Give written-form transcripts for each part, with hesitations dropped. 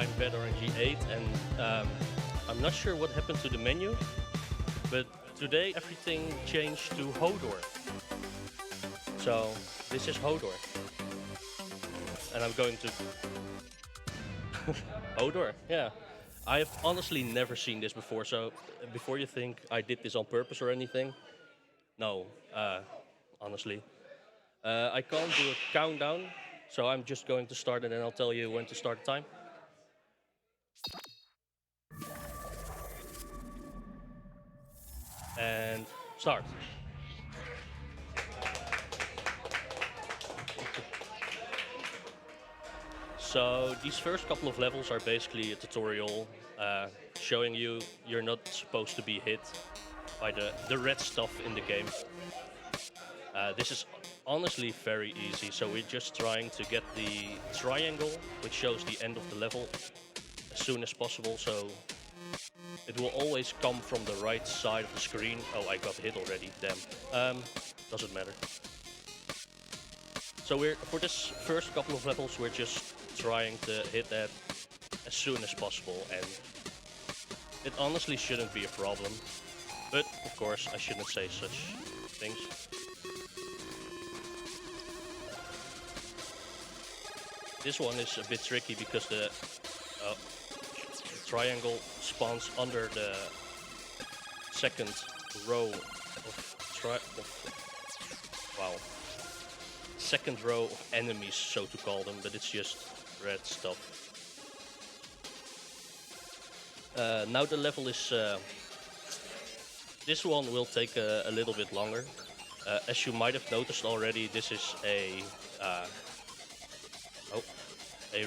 I'm BadRNG8, and I'm not sure what happened to the menu, but today everything changed to Hodor. So this is Hodor, and I'm going to Hodor. Yeah, I've honestly never seen this before. So before you think I did this on purpose or anything, no, honestly, I can't do a countdown. So I'm just going to start, and then I'll tell you when to start the time. And start. So these first couple of levels are basically a tutorial showing you you're not supposed to be hit by the red stuff in the game. This is honestly very easy, so we're just trying to get the triangle, which shows the end of the level, as soon as possible, so it will always come from the right side of the screen. Oh, I got hit already, damn. Doesn't matter. So for this first couple of levels, we're just trying to hit that as soon as possible, and it honestly shouldn't be a problem. But of course, I shouldn't say such things. This one is a bit tricky because the triangle spawns under the second row second row of enemies, so to call them, but it's just red stuff. Now the level is... this one will take a little bit longer. As you might have noticed already, this is a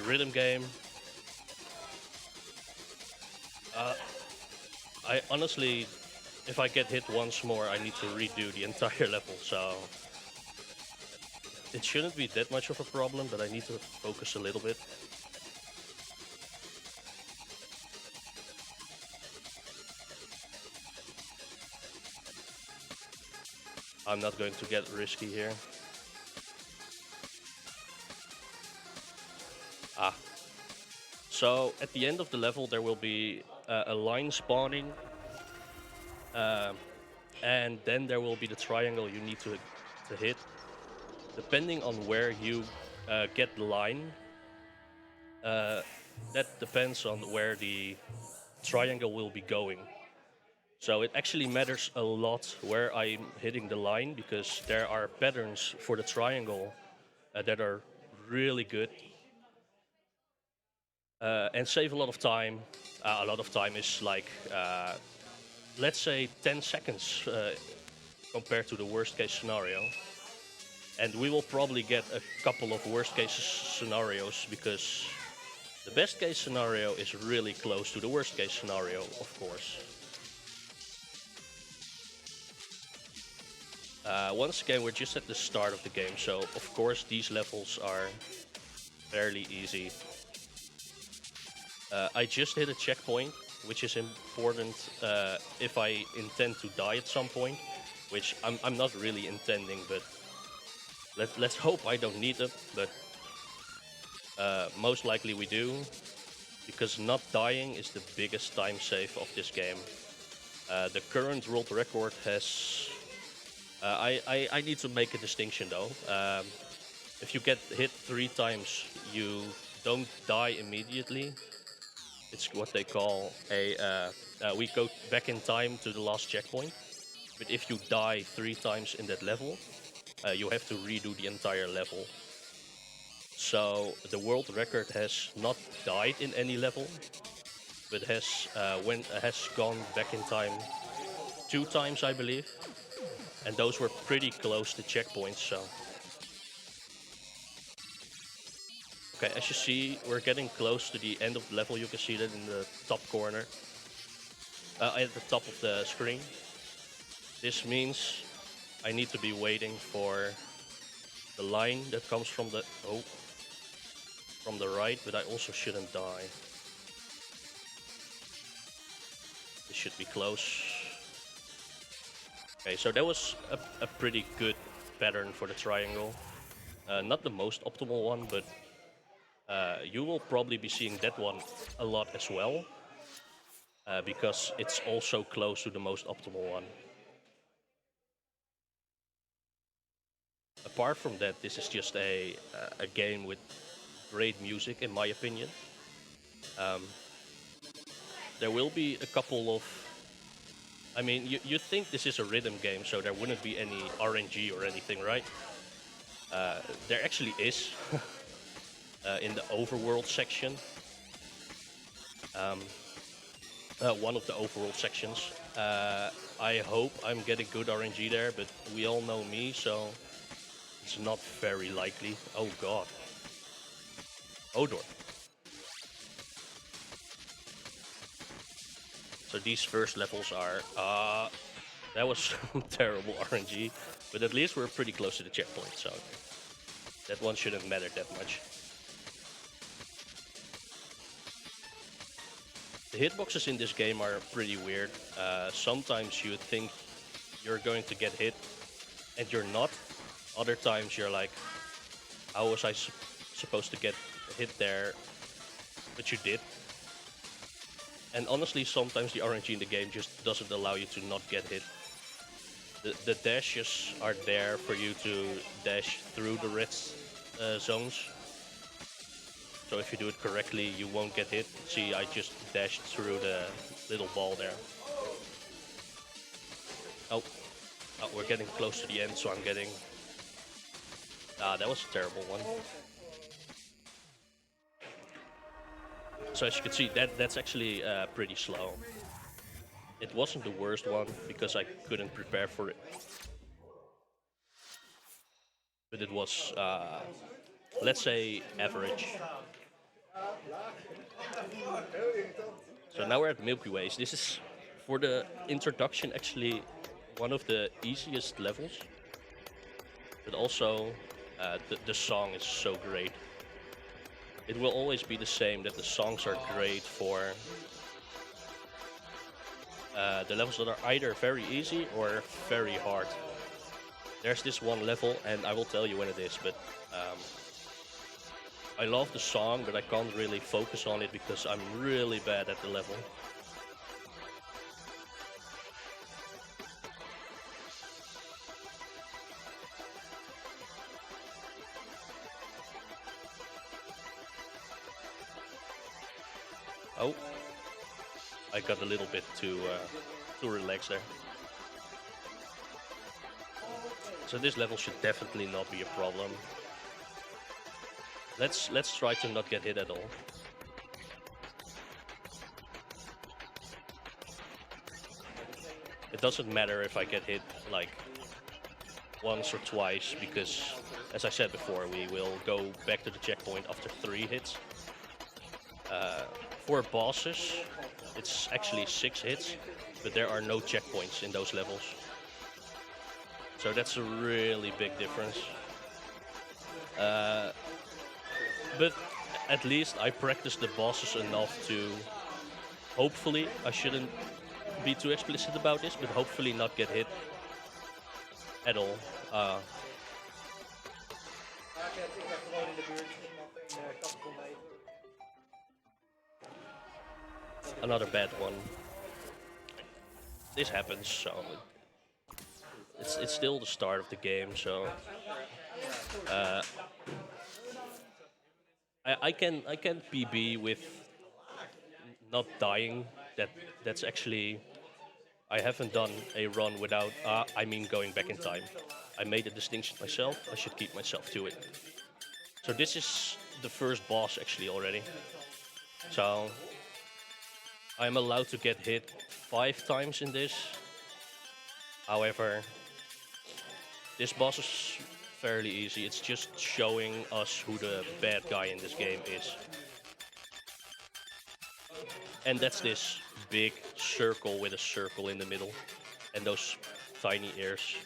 rhythm game. I honestly, if I get hit once more, I need to redo the entire level, so it shouldn't be that much of a problem, but I need to focus a little bit. I'm not going to get risky here. So at the end of the level there will be a line spawning, and then there will be the triangle you need to hit. Depending on where you get the line, that depends on where the triangle will be going. So it actually matters a lot where I'm hitting the line, because there are patterns for the triangle that are really good and save a lot of time. A lot of time is like, let's say 10 seconds compared to the worst case scenario. And we will probably get a couple of worst case scenarios, because the best case scenario is really close to the worst case scenario, of course. Once again, we're just at the start of the game, so of course these levels are fairly easy. I just hit a checkpoint, which is important if I intend to die at some point, which I'm not really intending, but let's hope I don't need it, but most likely we do, because not dying is the biggest time save of this game. The current world record has... I need to make a distinction though. If you get hit 3 times, you don't die immediately. It's what they call a... we go back in time to the last checkpoint. But if you die 3 times in that level, you have to redo the entire level. So the world record has not died in any level, but has gone back in time 2 times, I believe. And those were pretty close to checkpoints, so... Okay, as you see, we're getting close to the end of the level. You can see that in the top corner. At the top of the screen. This means I need to be waiting for the line that comes from the... Oh. From the right, but I also shouldn't die. This should be close. Okay, so that was a pretty good pattern for the triangle. Not the most optimal one, but You will probably be seeing that one a lot as well, because it's also close to the most optimal one. Apart from that, this is just a game with great music, in my opinion. Um, there will be a couple of. I mean, you think this is a rhythm game, so there wouldn't be any RNG or anything, right? There actually is in the overworld section. Um, one of the overworld sections. I hope I'm getting good RNG there, but we all know me, so it's not very likely. Oh god. Hodor. So these first levels are... that was terrible RNG, but at least we're pretty close to the checkpoint, so that one shouldn't matter that much. The hitboxes in this game are pretty weird. Sometimes you think you're going to get hit, and you're not. Other times you're like, how was I supposed to get hit there? But you did. And honestly, sometimes the RNG in the game just doesn't allow you to not get hit. The dashes are there for you to dash through the red zones. So if you do it correctly, you won't get hit. See, I just dashed through the little ball there. Oh, we're getting close to the end, so I'm getting... that was a terrible one. So as you can see, that's actually pretty slow. It wasn't the worst one, because I couldn't prepare for it. But it was, let's say, average. So now we're at Milky Ways. This is, for the introduction, actually one of the easiest levels. But also, the song is so great. It will always be the same, that the songs are great for the levels that are either very easy or very hard. There's this one level, and I will tell you when it is, but I love the song, but I can't really focus on it because I'm really bad at the level. Oh, I got a little bit too relaxed there. So this level should definitely not be a problem. Let's try to not get hit at all. It doesn't matter if I get hit like once or twice, because as I said before, we will go back to the checkpoint after 3 hits. For bosses, it's actually 6 hits, but there are no checkpoints in those levels. So that's a really big difference. But at least I practiced the bosses enough to, hopefully, I shouldn't be too explicit about this, but hopefully not get hit at all. Another bad one. This happens, so it's still the start of the game, so I can PB with not dying. That's actually, I haven't done a run without going back in time. I made a distinction myself. I should keep myself to it. So this is the first boss actually already. So I'm allowed to get hit 5 times in this. However, this boss is fairly easy. It's just showing us who the bad guy in this game is. And that's this big circle with a circle in the middle and those tiny ears.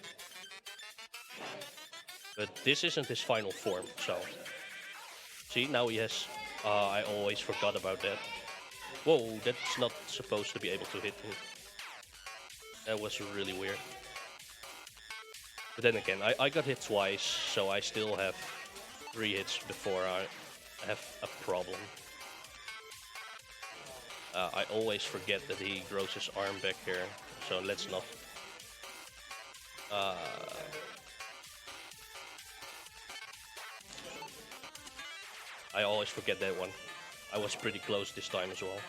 But this isn't his final form, so... See, now he has... I always forgot about that. Whoa, that's not supposed to be able to hit him. That was really weird. But then again, I got hit twice, so I still have 3 hits before I have a problem. I always forget that he grows his arm back here, so let's not. Uh, I always forget that one. I was pretty close this time as well.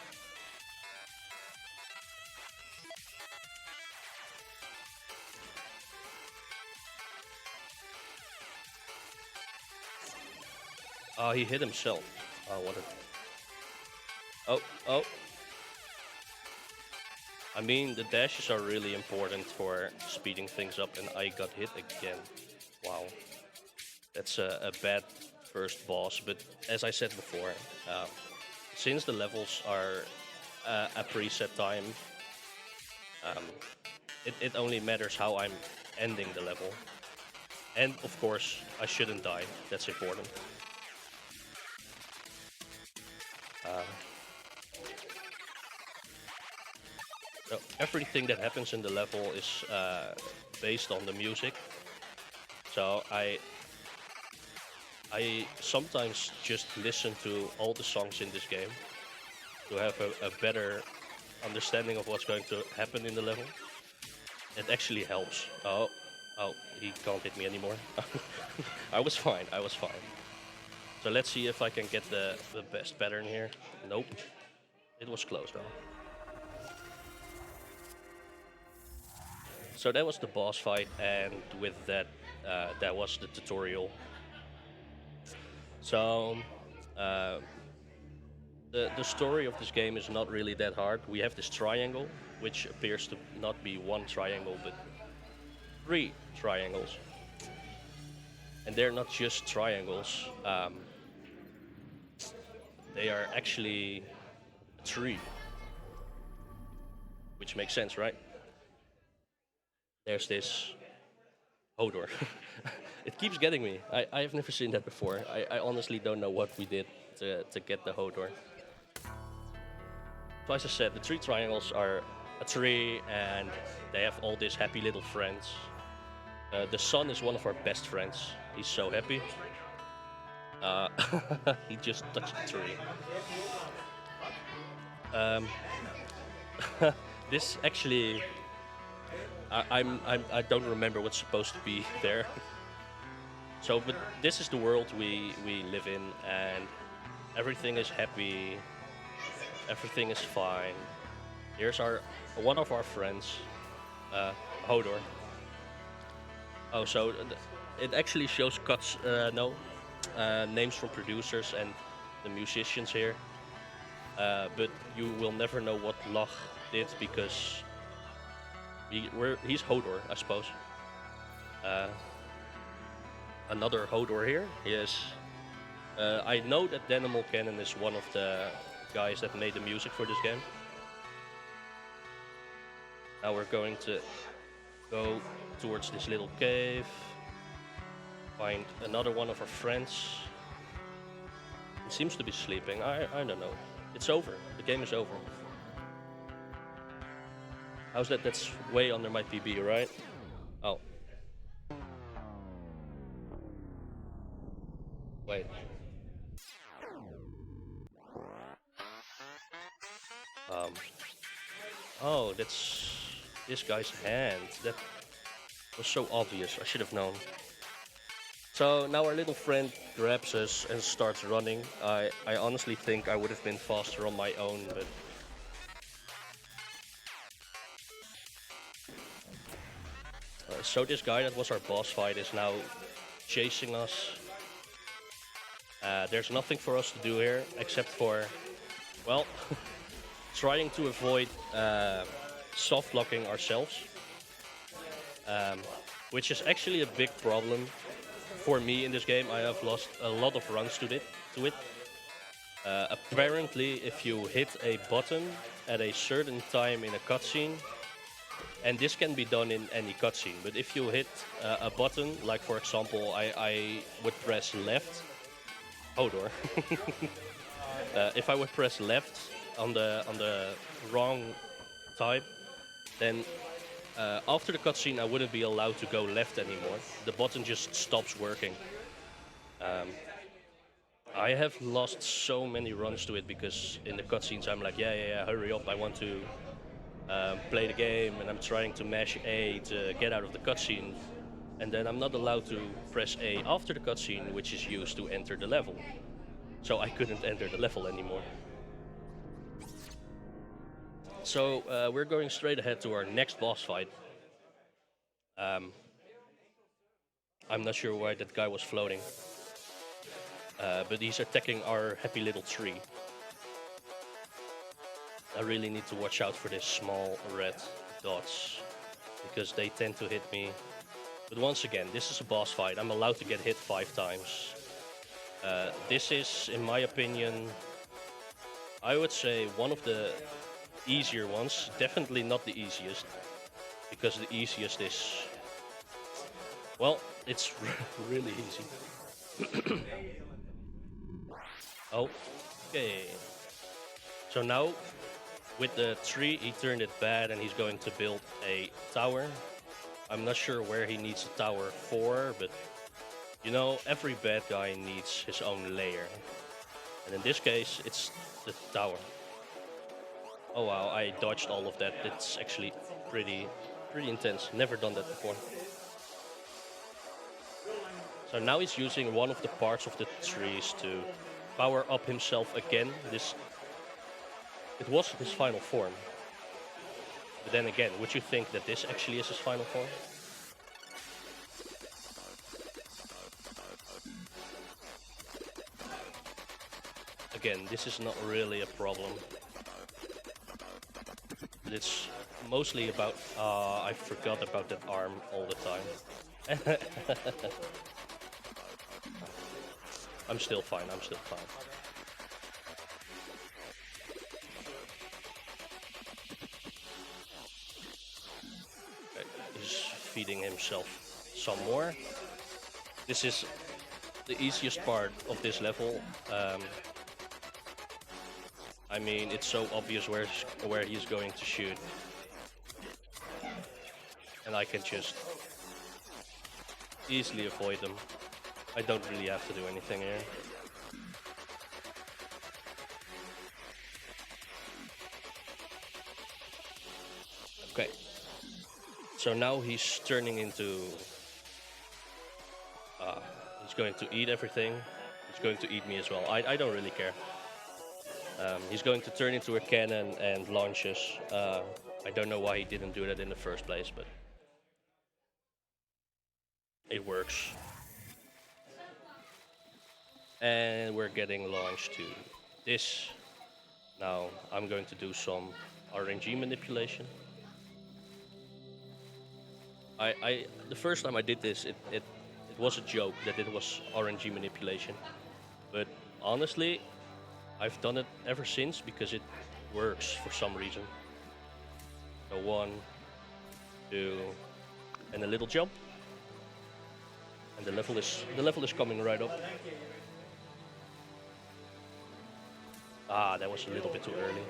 He hit himself. What a... Oh, oh. I mean, the dashes are really important for speeding things up, and I got hit again. Wow. That's a bad first boss, but as I said before, since the levels are a preset time, um, it only matters how I'm ending the level. And of course, I shouldn't die. That's important. So everything that happens in the level is based on the music. So I sometimes just listen to all the songs in this game to have a better understanding of what's going to happen in the level. It actually helps. Oh, he can't hit me anymore. I was fine, I was fine. So let's see if I can get the best pattern here. Nope. It was close though. So that was the boss fight, and with that, that was the tutorial. So, the story of this game is not really that hard. We have this triangle, which appears to not be one triangle, but 3 triangles. And they're not just triangles. They are actually a tree. Which makes sense, right? There's this Hodor. It keeps getting me. I've never seen that before. I honestly don't know what we did to get the Hodor. So as I said, the 3 triangles are a tree, and they have all these happy little friends. The sun is one of our best friends. He's so happy. He just touched the tree. This actually, I don't remember what's supposed to be there. So, but this is the world we live in, and everything is happy. Everything is fine. Here's one of our friends, Hodor. Oh, so it actually shows cuts, names from producers and the musicians here. But you will never know what Lach did because he's Hodor, I suppose. Another Hodor here. Yes. I know that Danimal Cannon is one of the guys that made the music for this game. Now we're going to go towards this little cave, find another one of our friends. He seems to be sleeping. I don't know. It's over. The game is over. How's that? That's way under my PB, right? Oh. Wait. Oh, that's this guy's hand. That was so obvious. I should have known. So now our little friend grabs us and starts running. I honestly think I would have been faster on my own, but... so this guy that was our boss fight is now chasing us. There's nothing for us to do here except for, well, trying to avoid soft locking ourselves, which is actually a big problem for me in this game. I have lost a lot of runs to it. Apparently, if you hit a button at a certain time in a cutscene, and this can be done in any cutscene, but if you hit a button, like for example, I would press left, Hodor. If I would press left on the wrong time, then after the cutscene I wouldn't be allowed to go left anymore. The button just stops working. I have lost so many runs to it because in the cutscenes I'm like, yeah, yeah, yeah, hurry up, I want to play the game, and I'm trying to mash A to get out of the cutscene, and then I'm not allowed to press A after the cutscene, which is used to enter the level. So I couldn't enter the level anymore. So we're going straight ahead to our next boss fight. Um, I'm not sure why that guy was floating, but he's attacking our happy little tree. I really need to watch out for these small red dots because they tend to hit me. But once again, this is a boss fight. I'm allowed to get hit 5 times. This is, in my opinion, I would say one of the easier ones. Definitely not the easiest, because the easiest is, well, it's really easy. Okay. So now, with the tree, he turned it bad and he's going to build a tower. I'm not sure where he needs a tower for, but you know, every bad guy needs his own layer. And in this case, it's the tower. Oh wow, I dodged all of that. It's actually pretty intense. Never done that before. So now he's using one of the parts of the trees to power up himself again. It was his final form. But then again, would you think that this actually is his final form? Again, this is not really a problem. But it's mostly about, I forgot about that arm all the time. I'm still fine, I'm still fine. Okay, he's feeding himself some more. This is the easiest part of this level. I mean, it's so obvious where he's going to shoot. And I can just easily avoid them. I don't really have to do anything here. Okay. So now he's turning into... he's going to eat everything. He's going to eat me as well. I don't really care. He's going to turn into a cannon and launch us. I don't know why he didn't do that in the first place, but it works. And we're getting launched to this. Now I'm going to do some RNG manipulation. The first time I did this, it was a joke that it was RNG manipulation, but honestly, I've done it ever since because it works for some reason. So 1, 2, and a little jump, and the level is coming right up. Ah, that was a little bit too early.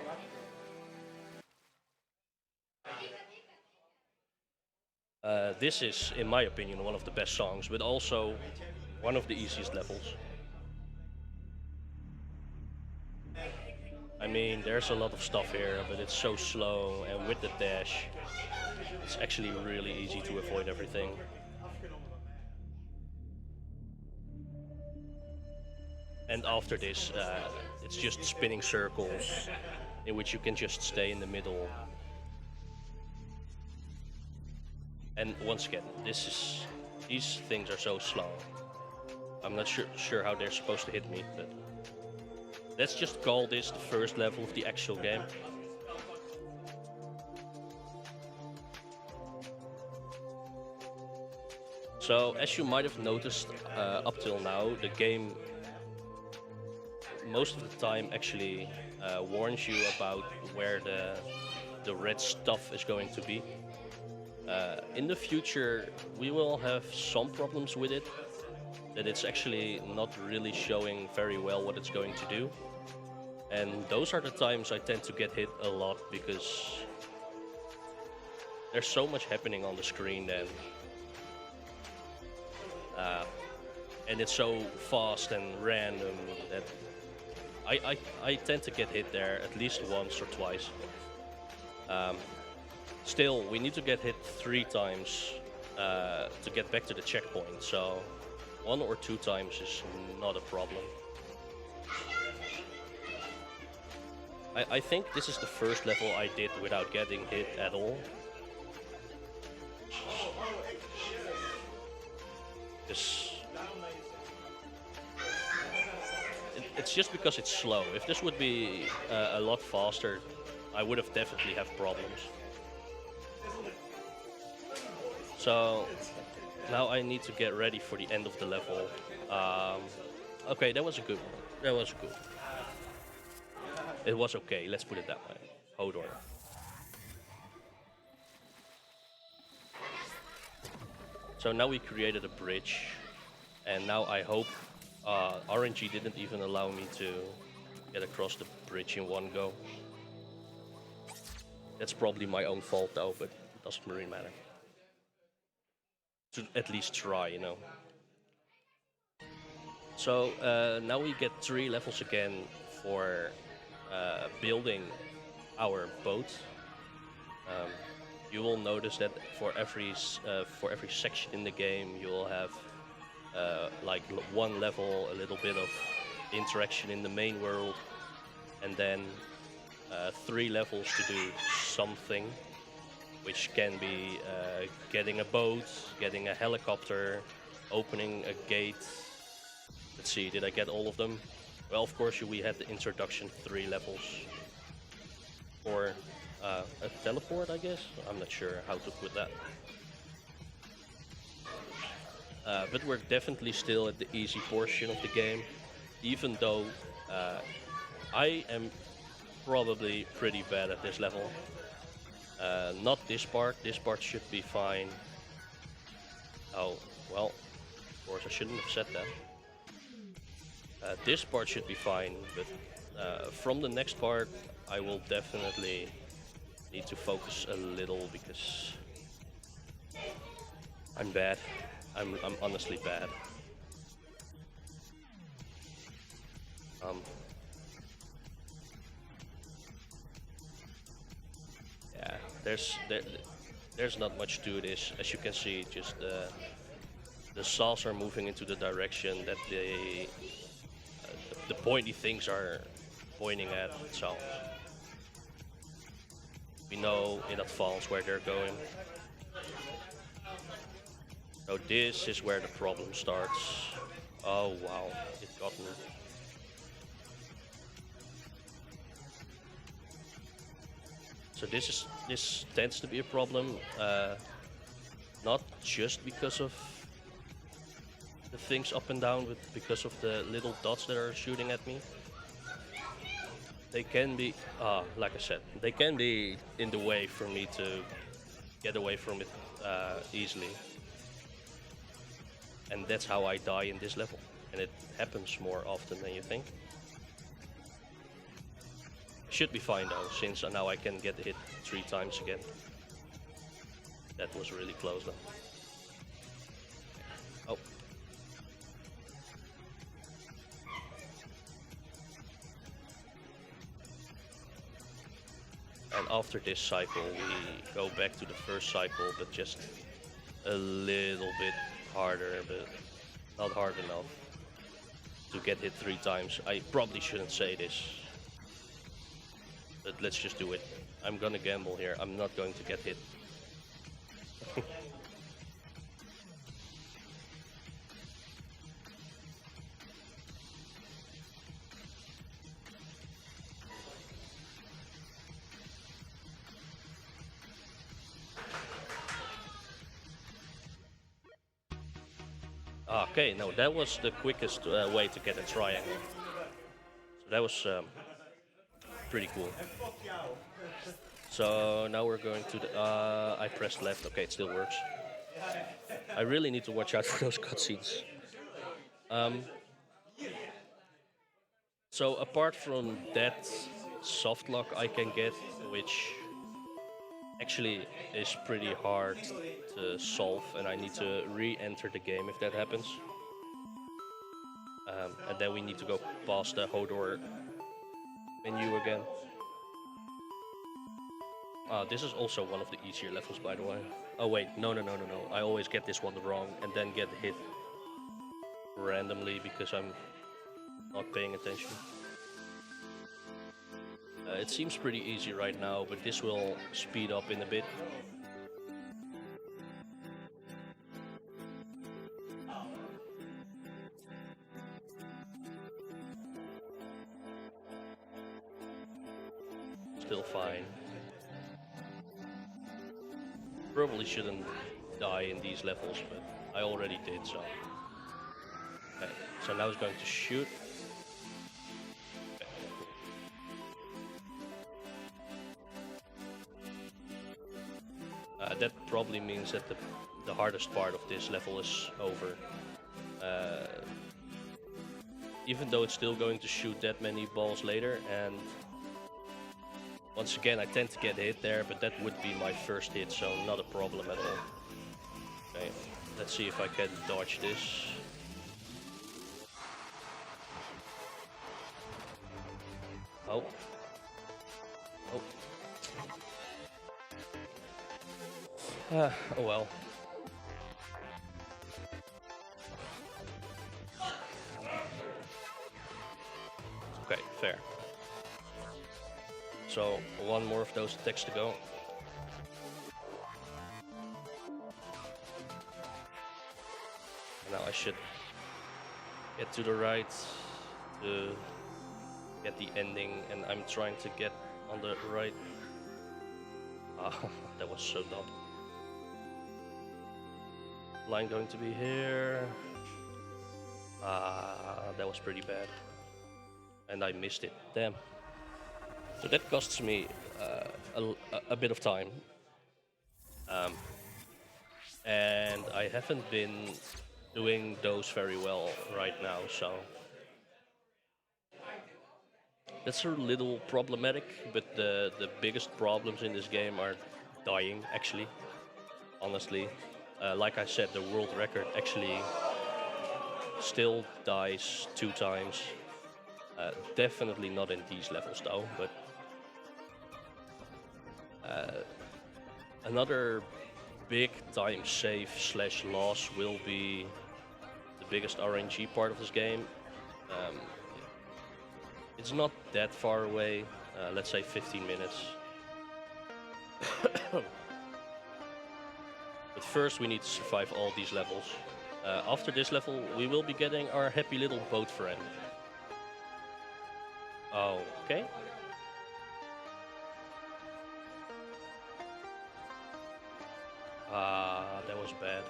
This is, in my opinion, one of the best songs, but also one of the easiest levels. I mean, there's a lot of stuff here, but it's so slow, and with the dash, it's actually really easy to avoid everything. And after this, it's just spinning circles in which you can just stay in the middle. And once again, these things are so slow. I'm not sure how they're supposed to hit me, but let's just call this the first level of the actual game. So, as you might have noticed up till now, the game most of the time actually warns you about where the red stuff is going to be. In the future, we will have some problems with it, that it's actually not really showing very well what it's going to do. And those are the times I tend to get hit a lot because there's so much happening on the screen then. and it's so fast and random that I tend to get hit there at least once or twice. Um, Still, we need to get hit 3 times to get back to the checkpoint, so 1 or 2 times is not a problem. I think this is the first level I did without getting hit at all. This, it's just because it's slow. If this would be a lot faster, I would have definitely have problems. So now I need to get ready for the end of the level. Okay, that was a good one. That was good. It was okay, let's put it that way. Hodor. So now we created a bridge, and now I hope RNG didn't even allow me to get across the bridge in one go. That's probably my own fault though, but it doesn't really matter. To at least try, you know. So now we get 3 levels again for building our boat. You will notice that for every section in the game, you will have like 1 level, a little bit of interaction in the main world, and then 3 levels to do something, which can be getting a boat, getting a helicopter, opening a gate. Let's see, did I get all of them? Well, of course, we had the introduction 3 levels. Or a teleport, I guess? I'm not sure how to put that. But we're definitely still at the easy portion of the game, even though I am probably pretty bad at this level. Not this part should be fine. Oh, well, of course I shouldn't have said that. This part should be fine, but from the next part I will definitely need to focus a little because I'm bad. I'm honestly bad. Yeah, there's not much to this. As you can see, just the saws are moving into the direction that the pointy things are pointing at. So we know in advance where they're going. So this is where the problem starts. Oh wow, it got me. So this tends to be a problem, not just because of the things up and down, but because of the little dots that are shooting at me. They can be, like I said, they can be in the way for me to get away from it easily. And that's how I die in this level. And it happens more often than you think. Should be fine though, since now I can get hit 3 times again. That was really close though. Oh. And after this cycle, we go back to the first cycle, but just a little bit harder, but not hard enough to get hit 3 times. I probably shouldn't say this, but let's just do it. I'm gonna gamble here. I'm not going to get hit. Okay, no, that was the quickest way to get a triangle. So that was pretty cool. So now we're going to the... I pressed left. Okay, it still works. I really need to watch out for those cutscenes. So apart from that soft lock I can get, which actually is pretty hard to solve, and I need to re-enter the game if that happens. And then we need to go past the Hodor menu again. This is also one of the easier levels, by the way. Oh wait, no. I always get this one wrong and then get hit randomly because I'm not paying attention. It seems pretty easy right now, but this will speed up in a bit. Still fine. Probably shouldn't die in these levels, but I already did, so. Okay, so now it's going to shoot. That probably means that the hardest part of this level is over. Even though it's still going to shoot that many balls later, and once again I tend to get hit there, but that would be my first hit, so not a problem at all. Okay, let's see if I can dodge this. Oh. Oh well. Okay, fair. So, one more of those attacks to go. Now I should get to the right to get the ending, and I'm trying to get on the right. That was so dumb. Line going to be here. That was pretty bad. And I missed it. Damn. So that costs me a bit of time. And I haven't been doing those very well right now, so that's a little problematic, but the biggest problems in this game are dying, actually, honestly. Like I said, the world record actually still dies 2 times. Definitely not in these levels though, but another big time save / loss will be the biggest RNG part of this game. It's not that far away, let's say 15 minutes. But first we need to survive all these levels. After this level we will be getting our happy little boat friend. Oh, okay. That was bad.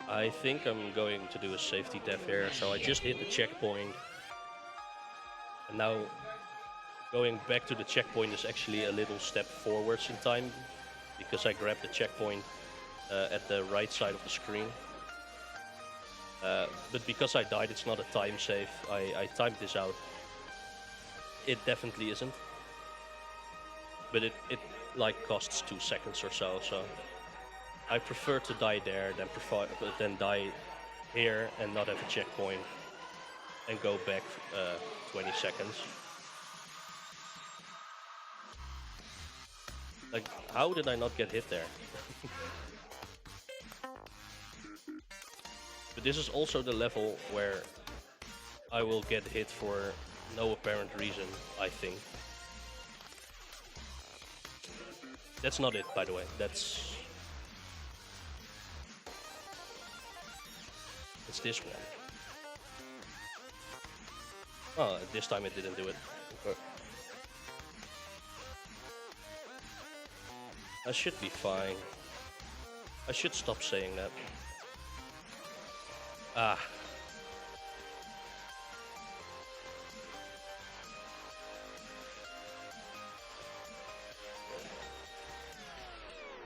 I think I'm going to do a safety death here, so I just hit the checkpoint. And now going back to the checkpoint is actually a little step forwards in time, because I grabbed the checkpoint at the right side of the screen. But because I died, it's not a time save. I timed this out. It definitely isn't. But it like costs 2 seconds or so, so I prefer to die there than die here and not have a checkpoint and go back 20 seconds. Like, how did I not get hit there? But this is also the level where I will get hit for no apparent reason, I think. That's not it, by the way. It's this one. Oh, this time it didn't do it. Okay. I should be fine. I should stop saying that.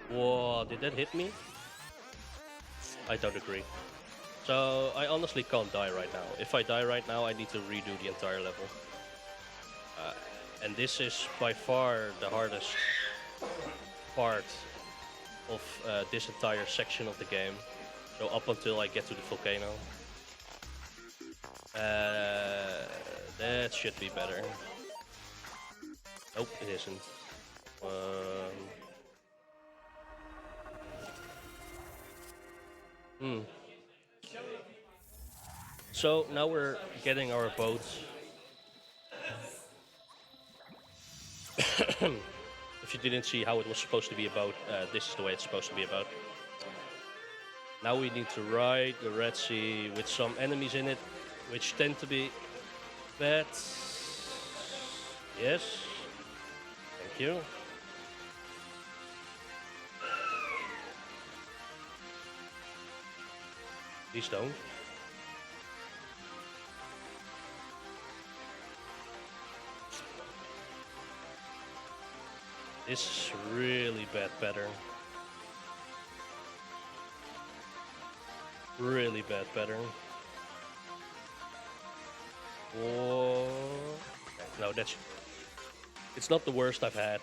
Whoa, did that hit me? I don't agree. So, I honestly can't die right now. If I die right now, I need to redo the entire level. And this is by far the hardest part of this entire section of the game. So up until I get to the volcano. Uh, that should be better. Nope, it isn't. Hmm. So now we're getting our boat. If you didn't see how it was supposed to be a boat, this is the way it's supposed to be a boat. Now we need to ride the Red Sea with some enemies in it, which tend to be bad. Yes. Thank you. Please don't. This is really bad pattern. Really bad pattern. Whoa. No, it's not the worst I've had.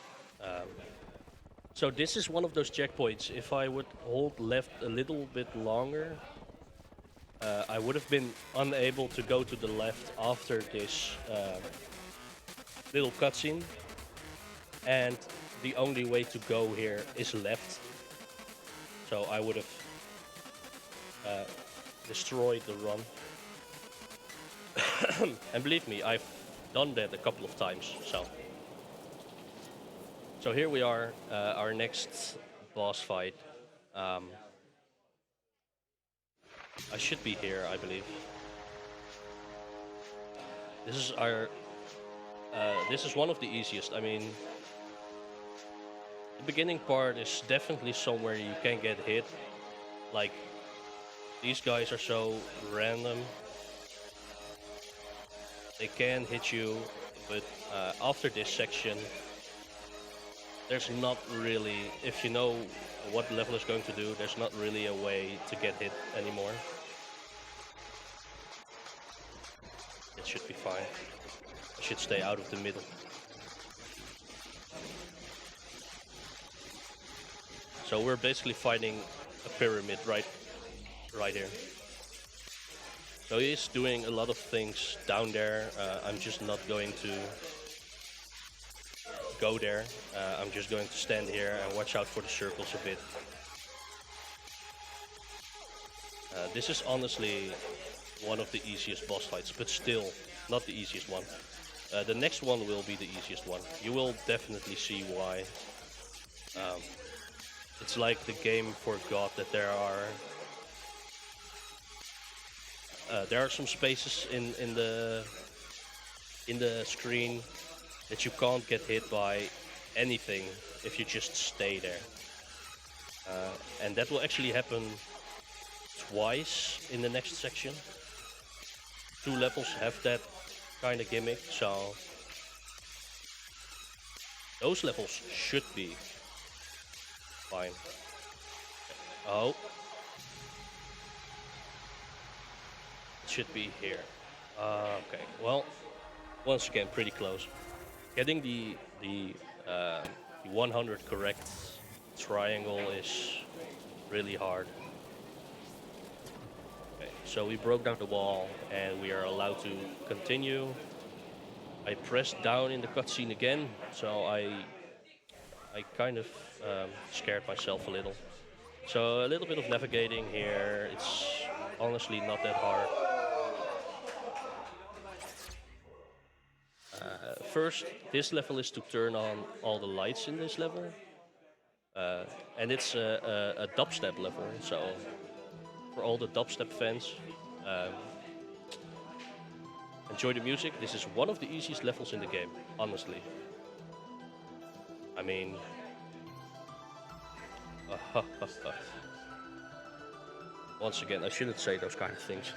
So this is one of those checkpoints. If I would hold left a little bit longer, I would have been unable to go to the left after this little cutscene. And the only way to go here is left. So I would have destroyed the run. And believe me, I've done that a couple of times. So here we are, our next boss fight. I should be here, I believe. This is our. This is one of the easiest. I mean, the beginning part is definitely somewhere you can get hit. Like, these guys are so random. They can hit you, but after this section, there's not really, if you know what the level is going to do, there's not really a way to get hit anymore. It should be fine. I should stay out of the middle. So we're basically fighting a pyramid right here. So he's doing a lot of things down there. I'm just not going to go there. I'm just going to stand here and watch out for the circles a bit. This is honestly one of the easiest boss fights, but still not the easiest one. The next one will be the easiest one. You will definitely see why. It's like the game forgot that there are some spaces in the screen that you can't get hit by anything if you just stay there. And that will actually happen twice in the next section. 2 levels have that kind of gimmick, so those levels should be fine. Oh. It should be here. Okay, well, once again, pretty close. Getting the 100 correct triangle is really hard. Okay, so we broke down the wall and we are allowed to continue. I pressed down in the cutscene again, so I kind of scared myself a little. So a little bit of navigating here. It's honestly not that hard. First, this level is to turn on all the lights in this level. And it's a dubstep level, so for all the dubstep fans, enjoy the music. This is one of the easiest levels in the game, honestly. I mean... Once again, I shouldn't say those kind of things.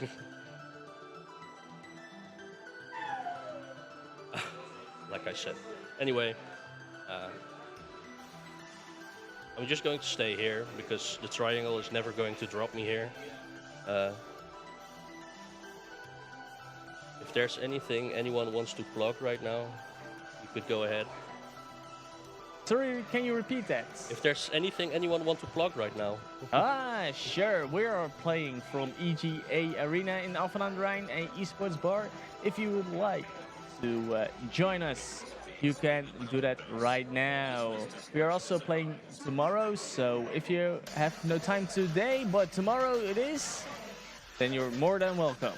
Like I said. Anyway, I'm just going to stay here because the triangle is never going to drop me here. If there's anything anyone wants to plug right now, you could go ahead. Sorry, can you repeat that? If there's anything anyone want to plug right now. Sure. We are playing from EGA Arena in Alphen aan den Rijn, an esports bar. If you would like to join us, you can do that right now. We are also playing tomorrow, so if you have no time today, but tomorrow it is, then you're more than welcome.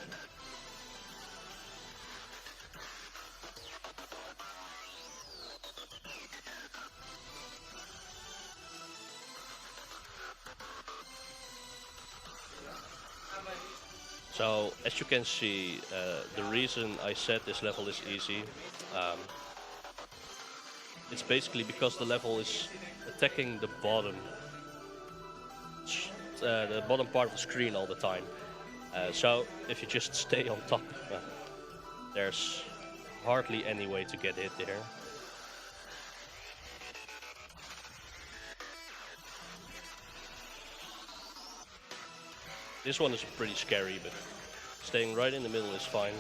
So, as you can see, the reason I said this level is easy, it's basically because the level is attacking the bottom part of the screen all the time. So, if you just stay on top, there's hardly any way to get hit there. This one is pretty scary, but staying right in the middle is fine.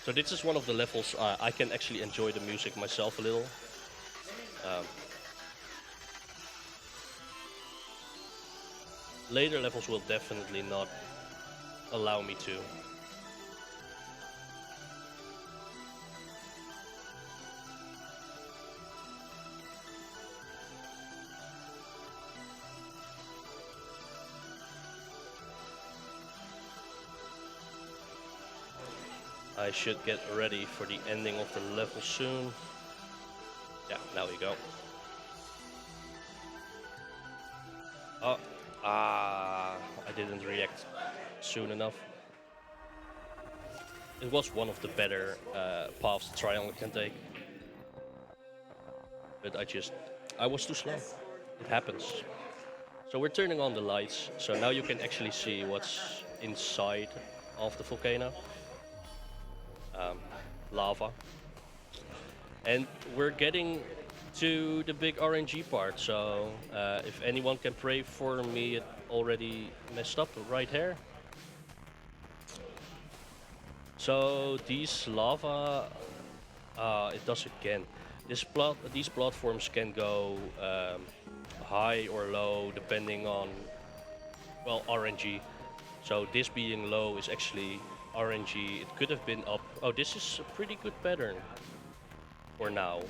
So this is one of the levels I can actually enjoy the music myself a little. Later levels will definitely not allow me to. I should get ready for the ending of the level soon. Yeah, now we go. Oh, I didn't react soon enough. It was one of the better paths the triangle can take. But I was too slow. It happens. So we're turning on the lights, so now you can actually see what's inside of the volcano. Lava. And we're getting to the big RNG part, so if anyone can pray for me, it already messed up right here. So these lava, it does again. These platforms can go high or low depending on, well, RNG. So this being low is actually RNG. It could have been up. Oh, this is a pretty good pattern for now.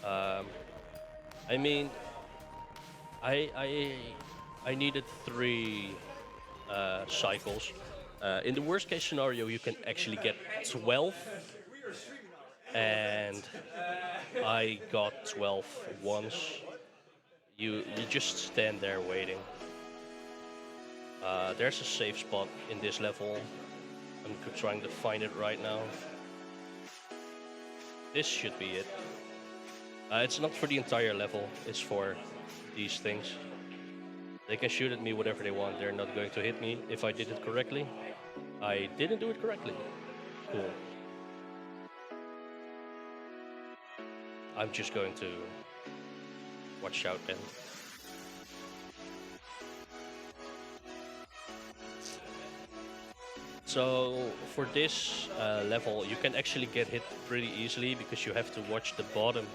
I mean, I needed 3 cycles. In the worst case scenario, you can actually get 12, and I got 12 once. You just stand there waiting. There's a safe spot in this level. I'm trying to find it right now. This should be it. It's not for the entire level, it's for these things. They can shoot at me whatever they want, they're not going to hit me if I did it correctly. I didn't do it correctly. Cool. I'm just going to watch out then. So for this level, you can actually get hit pretty easily because you have to watch the bottom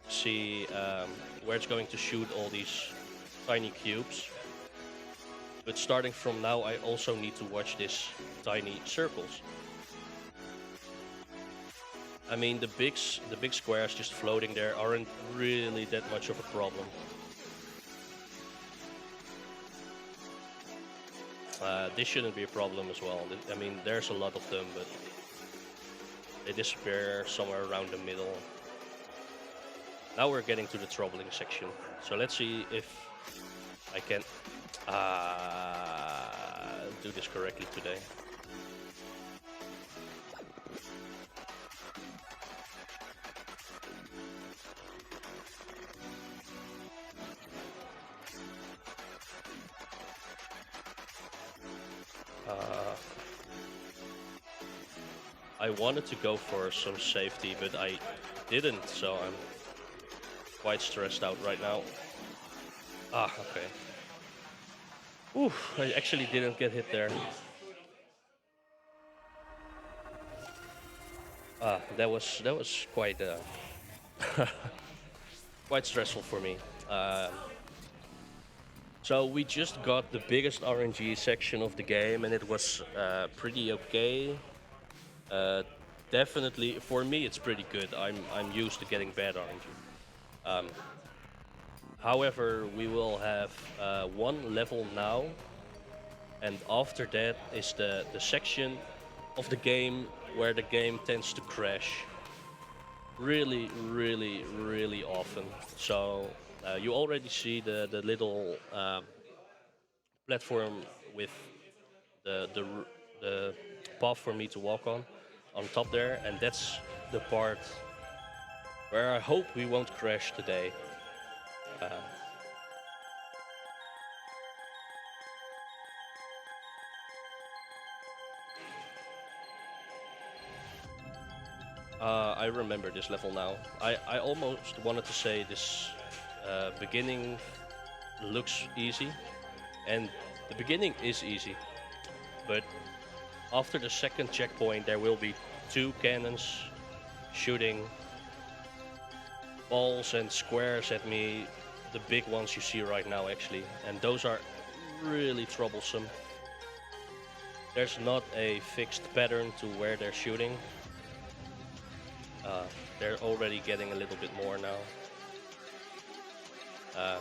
to see where it's going to shoot all these tiny cubes. But starting from now, I also need to watch these tiny circles. I mean, the big squares just floating there aren't really that much of a problem. This shouldn't be a problem as well. I mean, there's a lot of them, but they disappear somewhere around the middle. Now we're getting to the troubling section. So let's see if I can do this correctly today. I wanted to go for some safety, but I didn't, so I'm quite stressed out right now. Okay. Ooh, I actually didn't get hit there. That was quite quite stressful for me. Um, so we just got the biggest RNG section of the game, and it was pretty okay. Uh, Definitely for me, it's pretty good. I'm used to getting bad RNG. Um, However, we will have one level now, and after that is the section of the game where the game tends to crash really, really, really often. So you already see the little platform with the, the r- the path for me to walk on top there, and that's the part where I hope we won't crash today. Uh, I remember this level now. I almost wanted to say this beginning looks easy, and the beginning is easy, but after the second checkpoint, there will be two cannons shooting balls and squares at me, the big ones you see right now, actually, and those are really troublesome. There's not a fixed pattern to where they're shooting. Uh, they're already getting a little bit more now. Uh,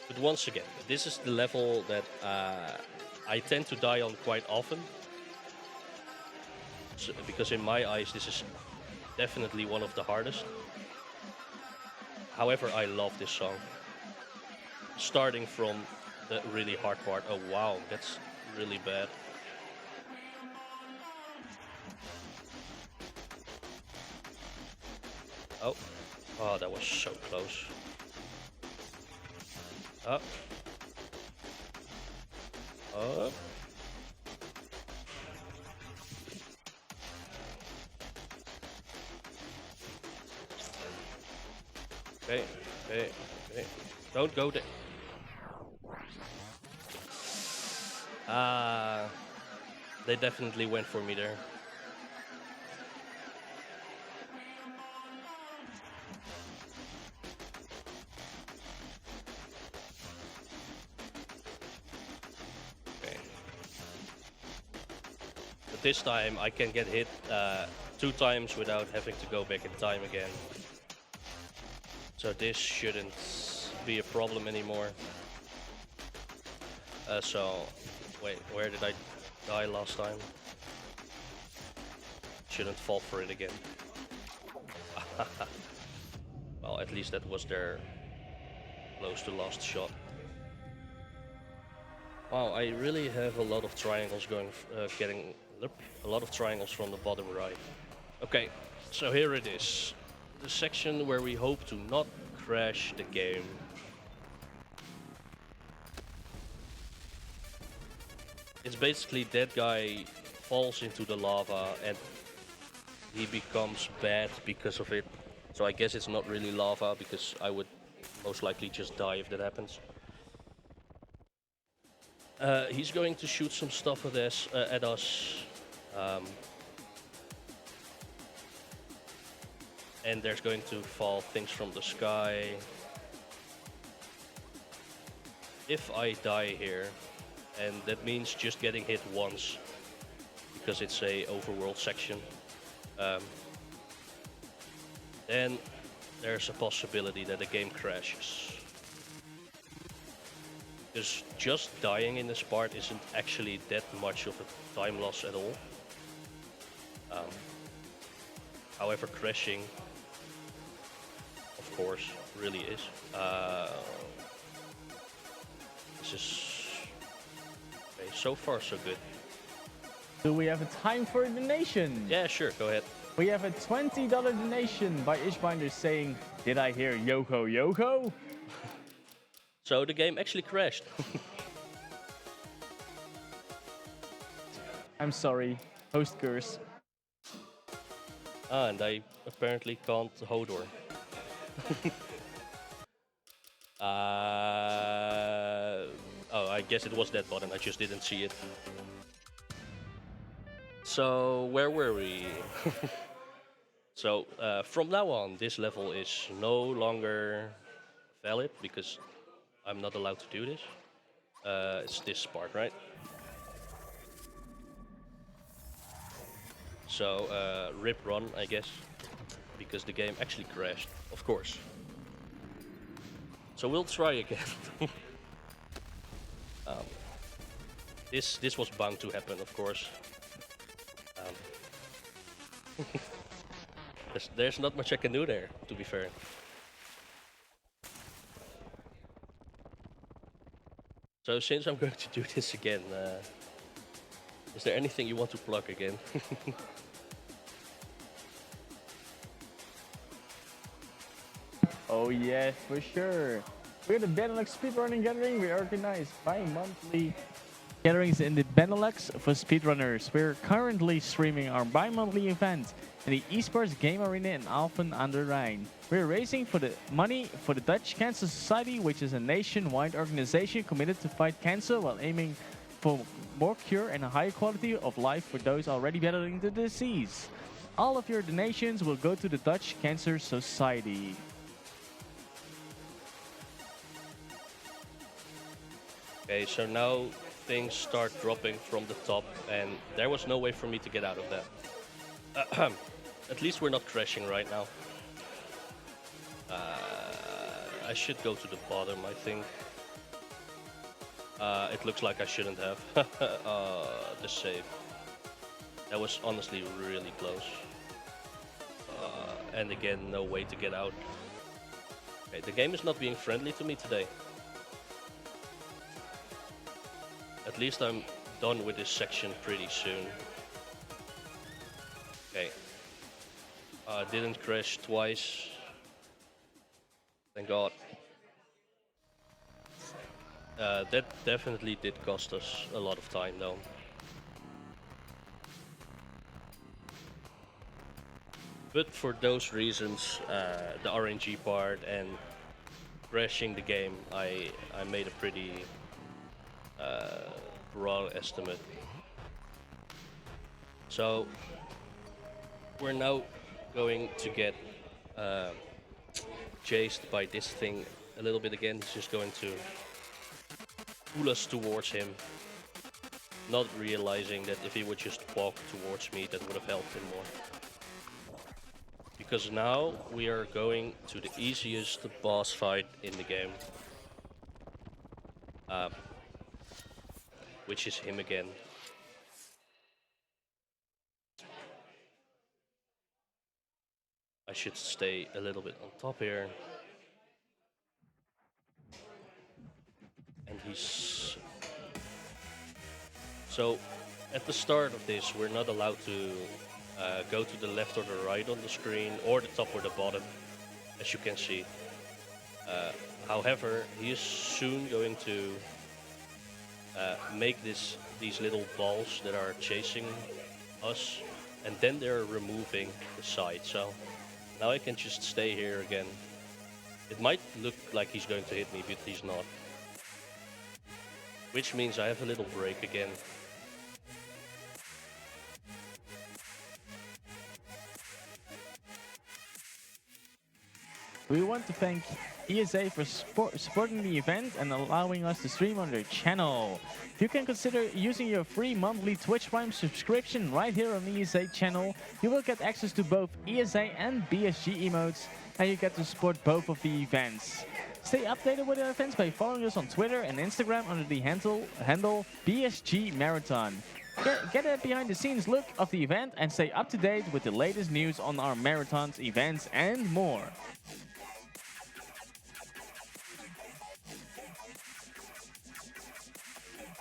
but once again, this is the level that I tend to die on quite often. So, because in my eyes, this is definitely one of the hardest. However, I love this song. Starting from the really hard part. Oh wow, that's really bad. Oh, oh, that was so close. Oh, oh. Okay, okay, okay. Don't go there. Ah, they definitely went for me there. Okay. But this time I can get hit two times without having to go back in time again. So this shouldn't be a problem anymore. So, wait, where did I die last time? Shouldn't fall for it again. Well, at least that was their close to last shot. Wow, I really have a lot of triangles going, getting a lot of triangles from the bottom right. Okay, so here it is. The section where we hope to not crash the game. It's basically that guy falls into the lava and he becomes bad because of it. So I guess it's not really lava because I would most likely just die if that happens. He's going to shoot some stuff at us. Um, and there's going to fall things from the sky. If I die here, and that means just getting hit once, because it's a overworld section, um, then there's a possibility that the game crashes. Because just dying in this part isn't actually that much of a time loss at all. Um, However, crashing, of course, really is. This is okay, so far so good. Do we have a time for a donation? Yeah, sure, go ahead. We have a $20 donation by Ishbinder saying, "Did I hear Yoko Yoko?" So the game actually crashed. I'm sorry, host curse. And I apparently can't Hodor. Oh, I guess it was that button. I just didn't see it. So where were we? So from now on, this level is no longer valid because I'm not allowed to do this. It's this part, right? So rip run, I guess, because the game actually crashed, of course. So we'll try again. um, this was bound to happen, of course. Um, there's not much I can do there, to be fair. So since I'm going to do this again, is there anything you want to plug again? Oh yeah, for sure. We're the Benelux Speedrunning Gathering. We organize bi-monthly gatherings in the Benelux for speedrunners. We're currently streaming our bi-monthly event in the Esports Game Arena in Alphen aan der Rijn. We're raising for the money for the Dutch Cancer Society, which is a nationwide organization committed to fight cancer while aiming for more cure and a higher quality of life for those already battling the disease. All of your donations will go to the Dutch Cancer Society. Okay, so now things start dropping from the top, and there was no way for me to get out of that. At least we're not crashing right now. I should go to the bottom, I think. It looks like I shouldn't have. The save. That was honestly really close. And again, no way to get out. Okay, the game is not being friendly to me today. At least I'm done with this section pretty soon. Okay. Didn't crash twice. Thank God. That definitely did cost us a lot of time though. But for those reasons, the RNG part and crashing the game, I made a pretty raw estimate. So we're now going to get chased by this thing a little bit again. It's just going to pull us towards him, not realizing that if he would just walk towards me, that would have helped him more. Because now we are going to the easiest boss fight in the game. Which is him again. I should stay a little bit on top here. And he's... So, at the start of this, we're not allowed to go to the left or the right on the screen, or the top or the bottom, as you can see. However, he is soon going to make these little balls that are chasing us, and then they're removing the side. So now I can just stay here again. It might look like he's going to hit me, but he's not. Which means I have a little break again. We want to thank ESA for supporting the event and allowing us to stream on their channel. You can consider using your free monthly Twitch Prime subscription right here on the ESA channel. You will get access to both ESA and BSG emotes, and you get to support both of the events. Stay updated with our events by following us on Twitter and Instagram under the handle BSG Marathon. Get a behind-the-scenes look of the event and stay up to date with the latest news on our marathons, events, and more.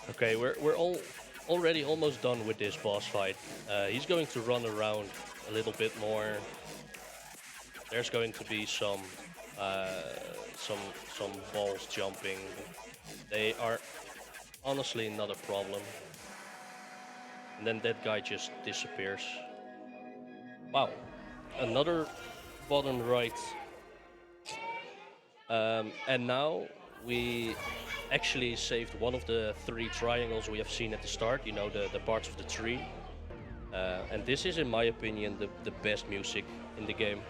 Okay, we're already almost done with this boss fight. He's going to run around a little bit more. There's going to be some balls jumping. They are honestly not a problem. And then that guy just disappears. Wow, another bottom right. And now we actually saved one of the 3 triangles we have seen at the start, you know, the parts of the tree. And this is, in my opinion, the best music in the game.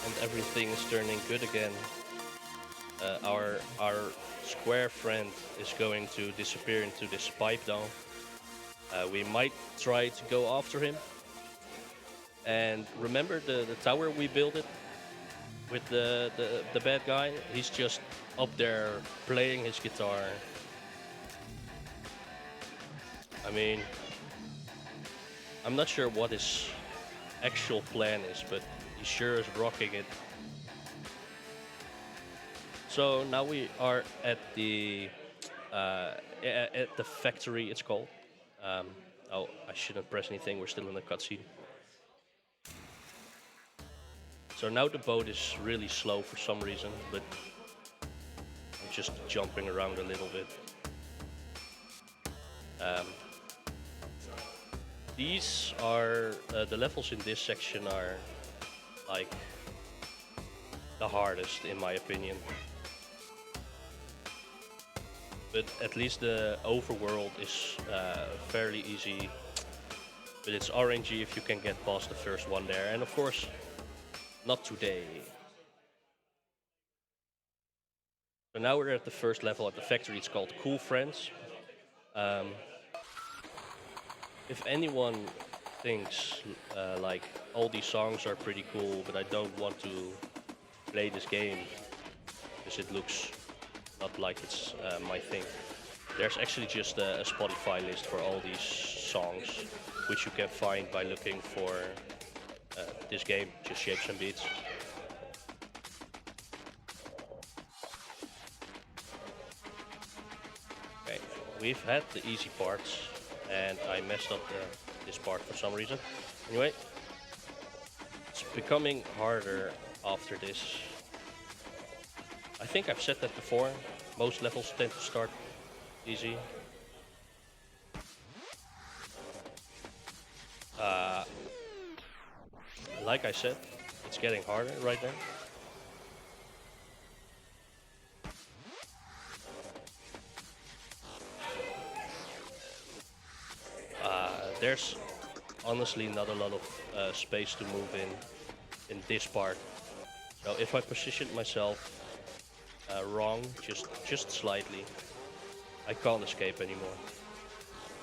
And everything is turning good again. Our square friend is going to disappear into this pipe down. We might try to go after him. And remember the tower we built it with the bad guy? He's just up there playing his guitar. I mean, I'm not sure what his actual plan is, but he sure is rocking it. So now we are at the factory. It's called. Oh, I shouldn't press anything. We're still in the cutscene. So now the boat is really slow for some reason, but I'm just jumping around a little bit. These are the levels in this section are like the hardest in my opinion. But at least the overworld is fairly easy. But it's RNG if you can get past the first one there. And of course, not today. So now we're at the first level at the factory. It's called Cool Friends. If anyone thinks like all these songs are pretty cool, but I don't want to play this game because it looks not like it's my thing. There's actually just a Spotify list for all these songs, which you can find by looking for this game, just Shapes and Beats. Okay, we've had the easy parts, and I messed up this part for some reason. Anyway, it's becoming harder after this. I think I've said that before. Most levels tend to start easy. Like I said, it's getting harder right now. There's honestly not a lot of space to move in this part. So if I position myself wrong, just slightly, I can't escape anymore.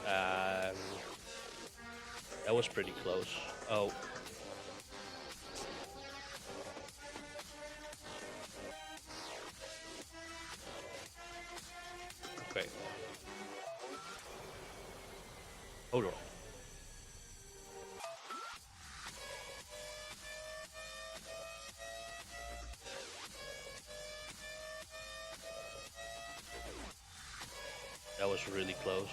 That was pretty close. Oh. Okay. Hodor. That was really close.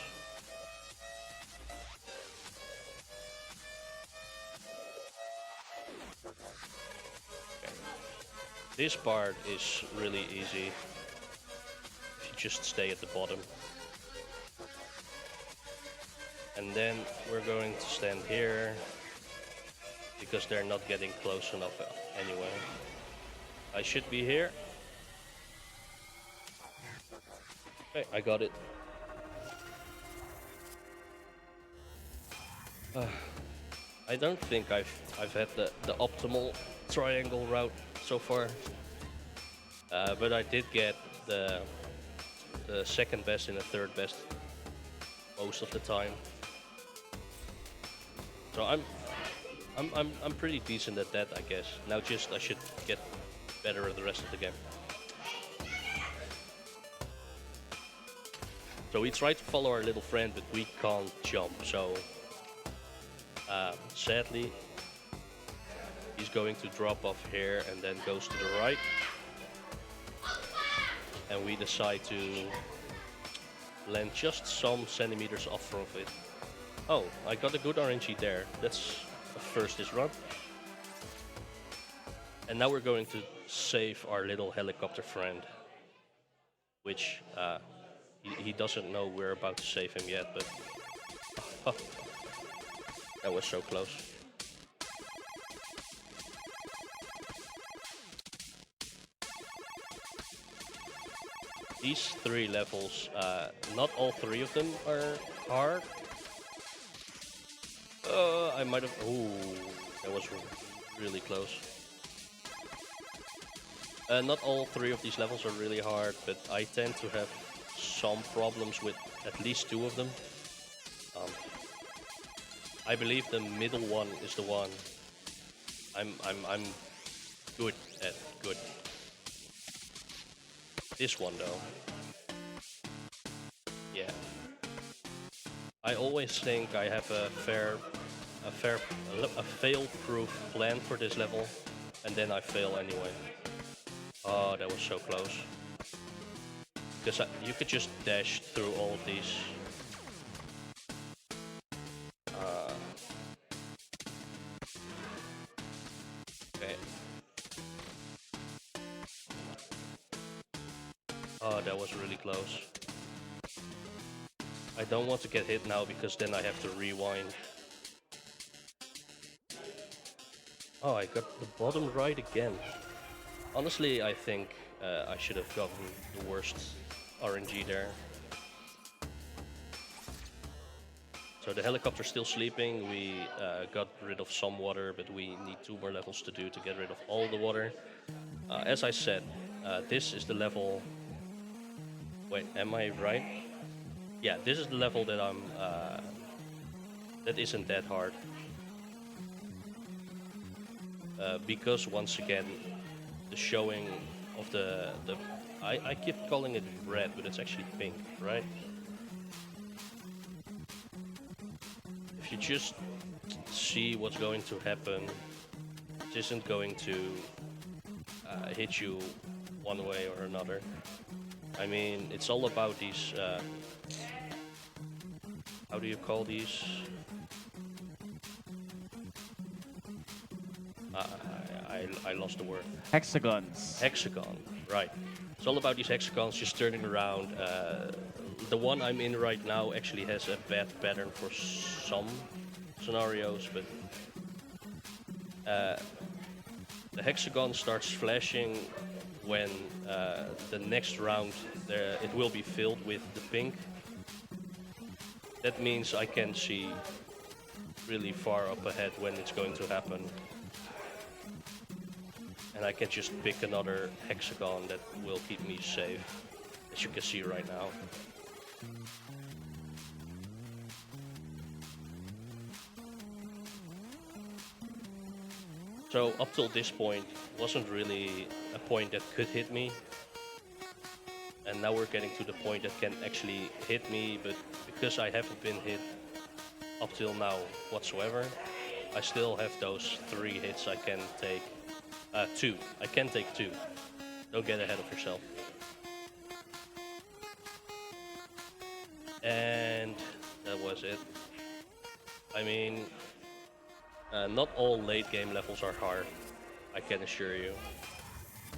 Okay. This part is really easy if you just stay at the bottom. And then we're going to stand here because they're not getting close enough anyway. I should be here. Okay, I got it. I don't think I've had the optimal triangle route so far, but I did get the second best and the third best most of the time. So I'm pretty decent at that, I guess. Now I should get better at the rest of the game. So we try to follow our little friend, but we can't jump. So sadly, he's going to drop off here and then goes to the right. and we decide to land just some centimeters off of it. Oh, I got a good RNG there. That's a first this run. And now we're going to save our little helicopter friend, which he doesn't know we're about to save him yet, but that was so close. These 3 levels, not all 3 of them are hard. I might have. Ooh, that was really close. Not all 3 of these levels are really hard, but I tend to have some problems with at least 2 of them. I believe the middle one is the one I'm good at. Good. This one though, yeah. I always think I have a fail-proof plan for this level, and then I fail anyway. Oh, that was so close. Because you could just dash through all of these. Okay. Oh, that was really close. I don't want to get hit now because then I have to rewind. Oh, I got the bottom right again. Honestly, I think I should have gotten the worst RNG there. So the helicopter's still sleeping. We got rid of some water, but we need 2 more levels to do to get rid of all the water. As I said, this is the level... Wait, am I right? Yeah, this is the level that I'm... that isn't that hard. Because once again, the showing of the I keep calling it red, but it's actually pink, right? If you just see what's going to happen, it isn't going to hit you one way or another. I mean, it's all about these, how do you call these? I lost the word. Hexagons. Hexagon, right. It's all about these hexagons just turning around. The one I'm in right now actually has a bad pattern for some scenarios, but the hexagon starts flashing when the next round it will be filled with the pink. That means I can see really far up ahead when it's going to happen. And I can just pick another hexagon that will keep me safe, as you can see right now. So up till this point, wasn't really a point that could hit me. And now we're getting to the point that can actually hit me, but because I haven't been hit up till now whatsoever, I still have those 3 hits I can take. 2. I can take 2. Don't get ahead of yourself. And that was it. I mean, not all late game levels are hard, I can assure you,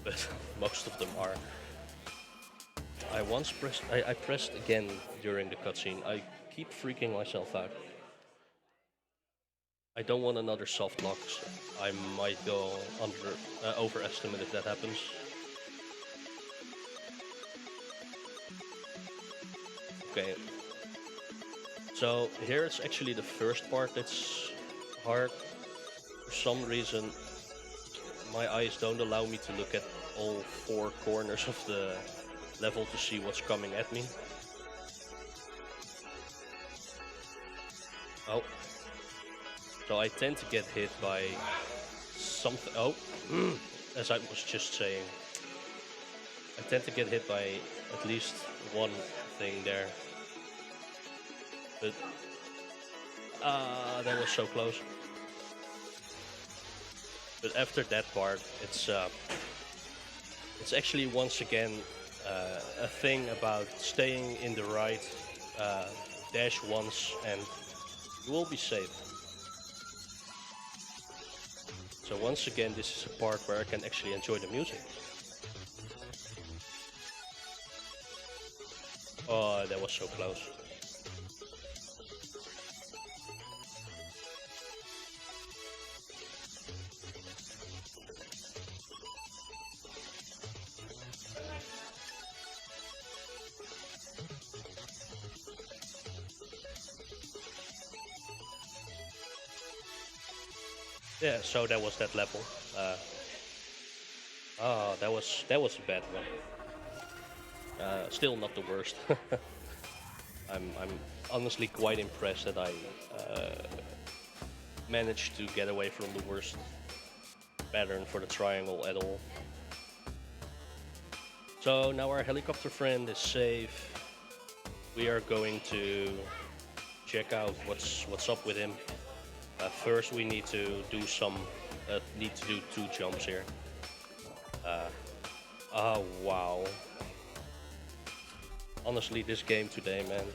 but most of them are. I pressed again during the cutscene. I keep freaking myself out. I don't want another soft lock. I might go overestimate if that happens. Okay. So here it's actually the first part that's hard. For some reason, my eyes don't allow me to look at all 4 corners of the level to see what's coming at me. Oh. So I tend to get hit by something. Oh, as I was just saying, I tend to get hit by at least one thing there. But that was so close. But after that part, it's actually once again a thing about staying in the right, uh, dash once, and you will be safe. So once again, this is a part where I can actually enjoy the music. Oh, that was so close. Yeah, so that was that level. Uh, that was a bad one. Still not the worst. I'm honestly quite impressed that I managed to get away from the worst pattern for the triangle at all. So now our helicopter friend is safe. We are going to check out what's up with him. First, we need to do two jumps here. Oh wow! Honestly, this game today, man.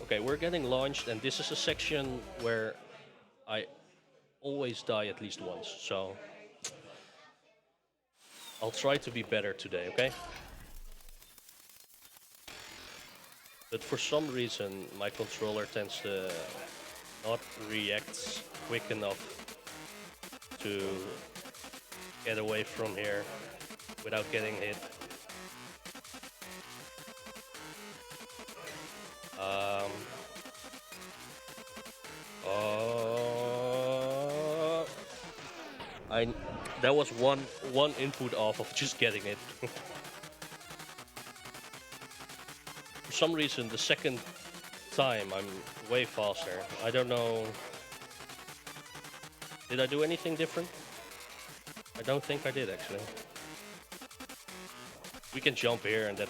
Okay, we're getting launched, and this is a section where I always die at least once. So I'll try to be better today, okay? But for some reason, my controller tends to not react quick enough to get away from here without getting hit. Um, uh, I that was one input off of just getting it. For some reason, the second time I'm way faster. I don't know. Did I do anything different? I don't think I did actually. We can jump here, and that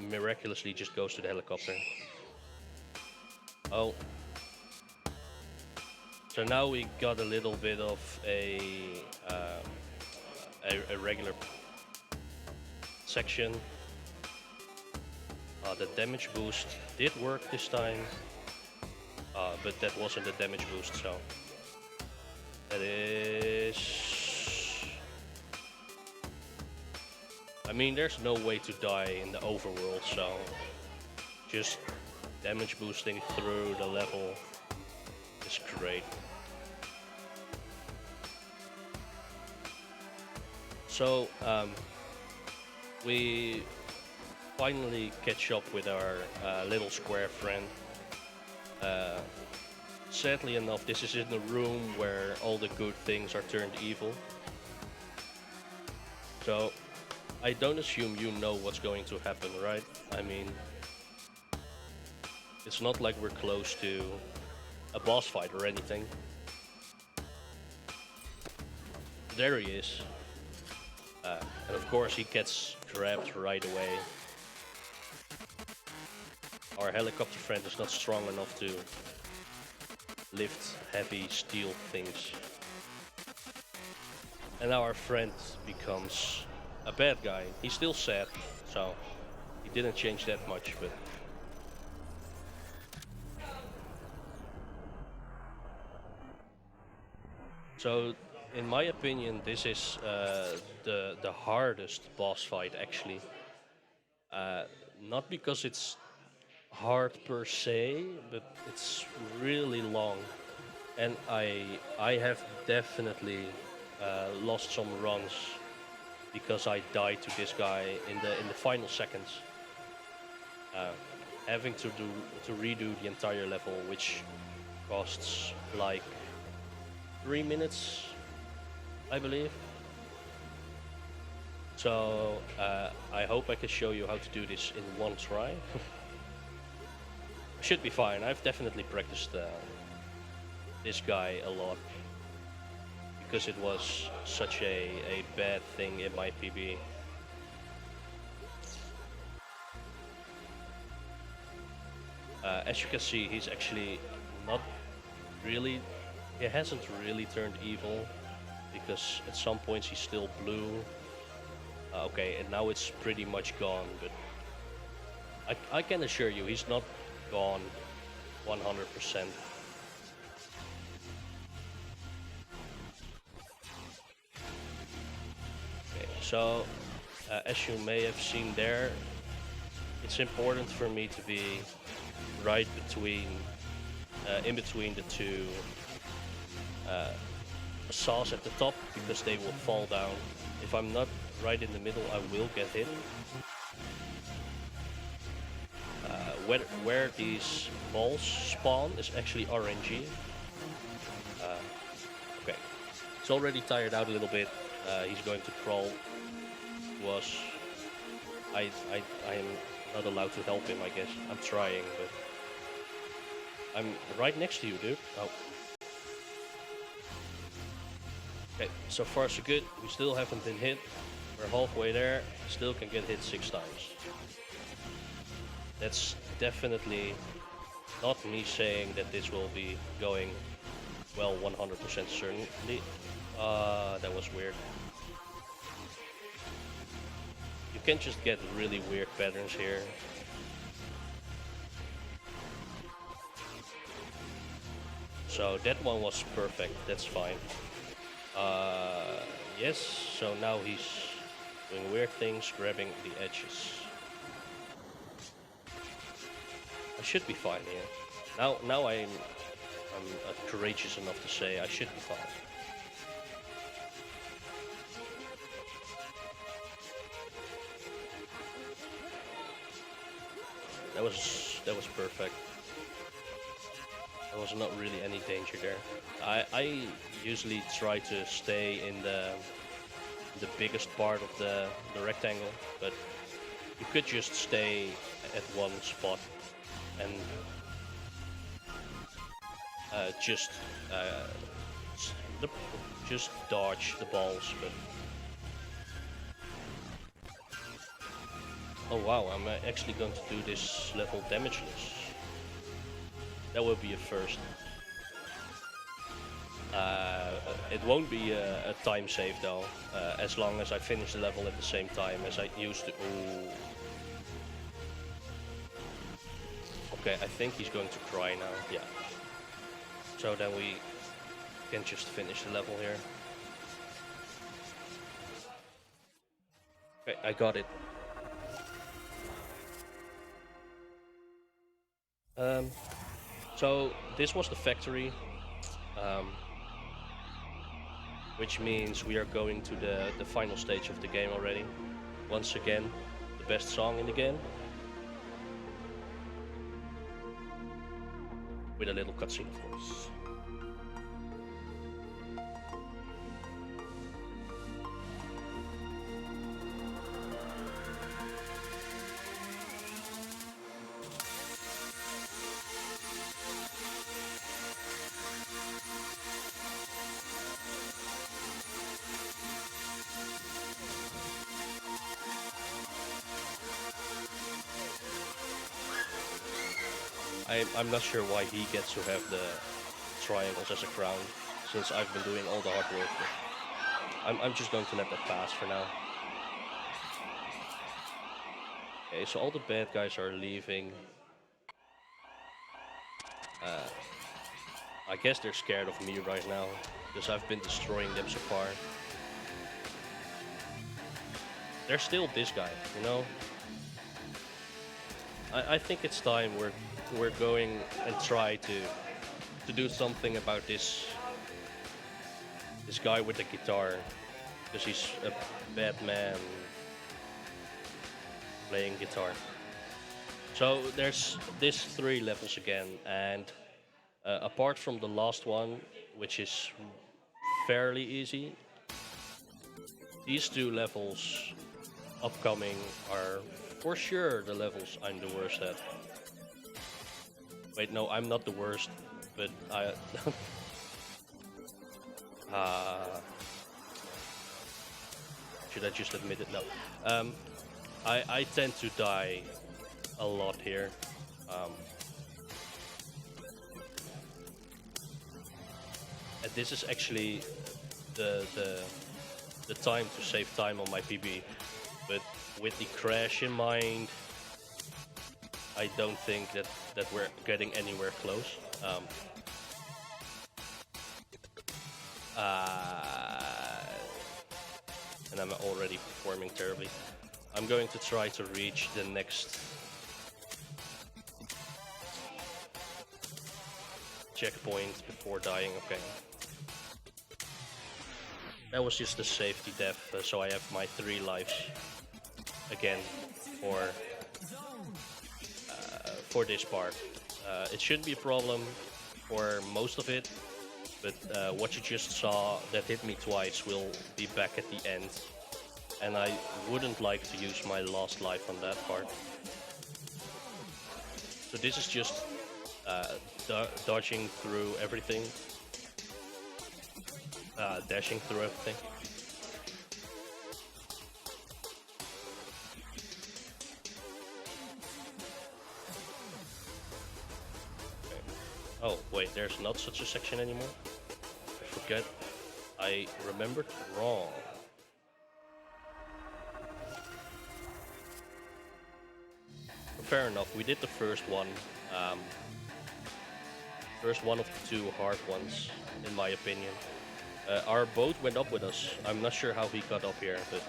miraculously just goes to the helicopter. Oh. So now we got a little bit of a regular section. The damage boost did work this time, but that wasn't a damage boost, so that is... I mean, there's no way to die in the overworld, so just damage boosting through the level is great. So, we finally catch up with our little square friend. Sadly enough, this is in the room where all the good things are turned evil. So, I don't assume you know what's going to happen, right? I mean, it's not like we're close to a boss fight or anything. There he is. And of course he gets grabbed right away. Our helicopter friend is not strong enough to lift heavy steel things. And now our friend becomes a bad guy. He's still sad, so he didn't change that much, but... So, in my opinion, this is the hardest boss fight, actually. Not because it's hard per se, but it's really long. And I have definitely lost some runs because I died to this guy in the final seconds, having to redo the entire level, which costs like 3 minutes, I believe. So I hope I can show you how to do this in one try. Should be fine. I've definitely practiced this guy a lot because it was such a bad thing in my PB. As you can see, he's actually not really... He hasn't really turned evil because at some points he's still blue. Okay, and now it's pretty much gone, but I can assure you he's not gone 100%. Okay, so as you may have seen there, it's important for me to be right between, in between the two saws at the top, because they will fall down. If I'm not right in the middle, I will get hit. Where these balls spawn is actually RNG. Okay, he's already tired out a little bit. He's going to crawl. I am not allowed to help him, I guess. I'm trying, but I'm right next to you, dude. Oh. Okay, so far so good. We still haven't been hit. We're halfway there. Still can get hit 6 times. That's definitely not me saying that this will be going well 100% certainly. That was weird. You can just get really weird patterns here. So that one was perfect, that's fine. Yes, so now he's doing weird things, grabbing the edges. I should be fine here. Now I'm courageous enough to say I should be fine. That was perfect. There was not really any danger there. I usually try to stay in the biggest part of the rectangle, but you could just stay at one spot and just dodge the balls. But oh wow, I'm actually going to do this level damageless. That will be a first. It won't be a time save though, as long as I finish the level at the same time as I used to. Ooh. Okay, I think he's going to cry now. Yeah. So then we can just finish the level here. Okay, I got it. So this was the factory, which means we are going to the final stage of the game already. Once again, the best song in the game, with a little cutscene, of course. I'm not sure why he gets to have the triangles as a crown, since I've been doing all the hard work. I'm just going to let that pass for now. Okay, so all the bad guys are leaving. I guess they're scared of me right now, because I've been destroying them so far. There's still this guy, you know? I think it's time we're going and try to do something about this guy with the guitar, because he's a bad man playing guitar. So there's these 3 levels again, and apart from the last one, which is fairly easy, these 2 levels upcoming are for sure the levels I'm the worst at. Wait, no, I'm not the worst, but I... should I just admit it? No. I tend to die a lot here. And this is actually the the time to save time on my PB. But with the crash in mind, I don't think that we're getting anywhere close. And I'm already performing terribly. I'm going to try to reach the next checkpoint before dying. Okay. That was just a safety death, so I have my 3 lives again for this part. It shouldn't be a problem for most of it, but what you just saw that hit me twice will be back at the end, and I wouldn't like to use my last life on that part. So this is just dodging through everything, dashing through everything. Oh, wait, there's not such a section anymore? I forget. I remembered wrong. Fair enough, we did the first one. First one of the 2 hard ones, in my opinion. Our boat went up with us. I'm not sure how he got up here, but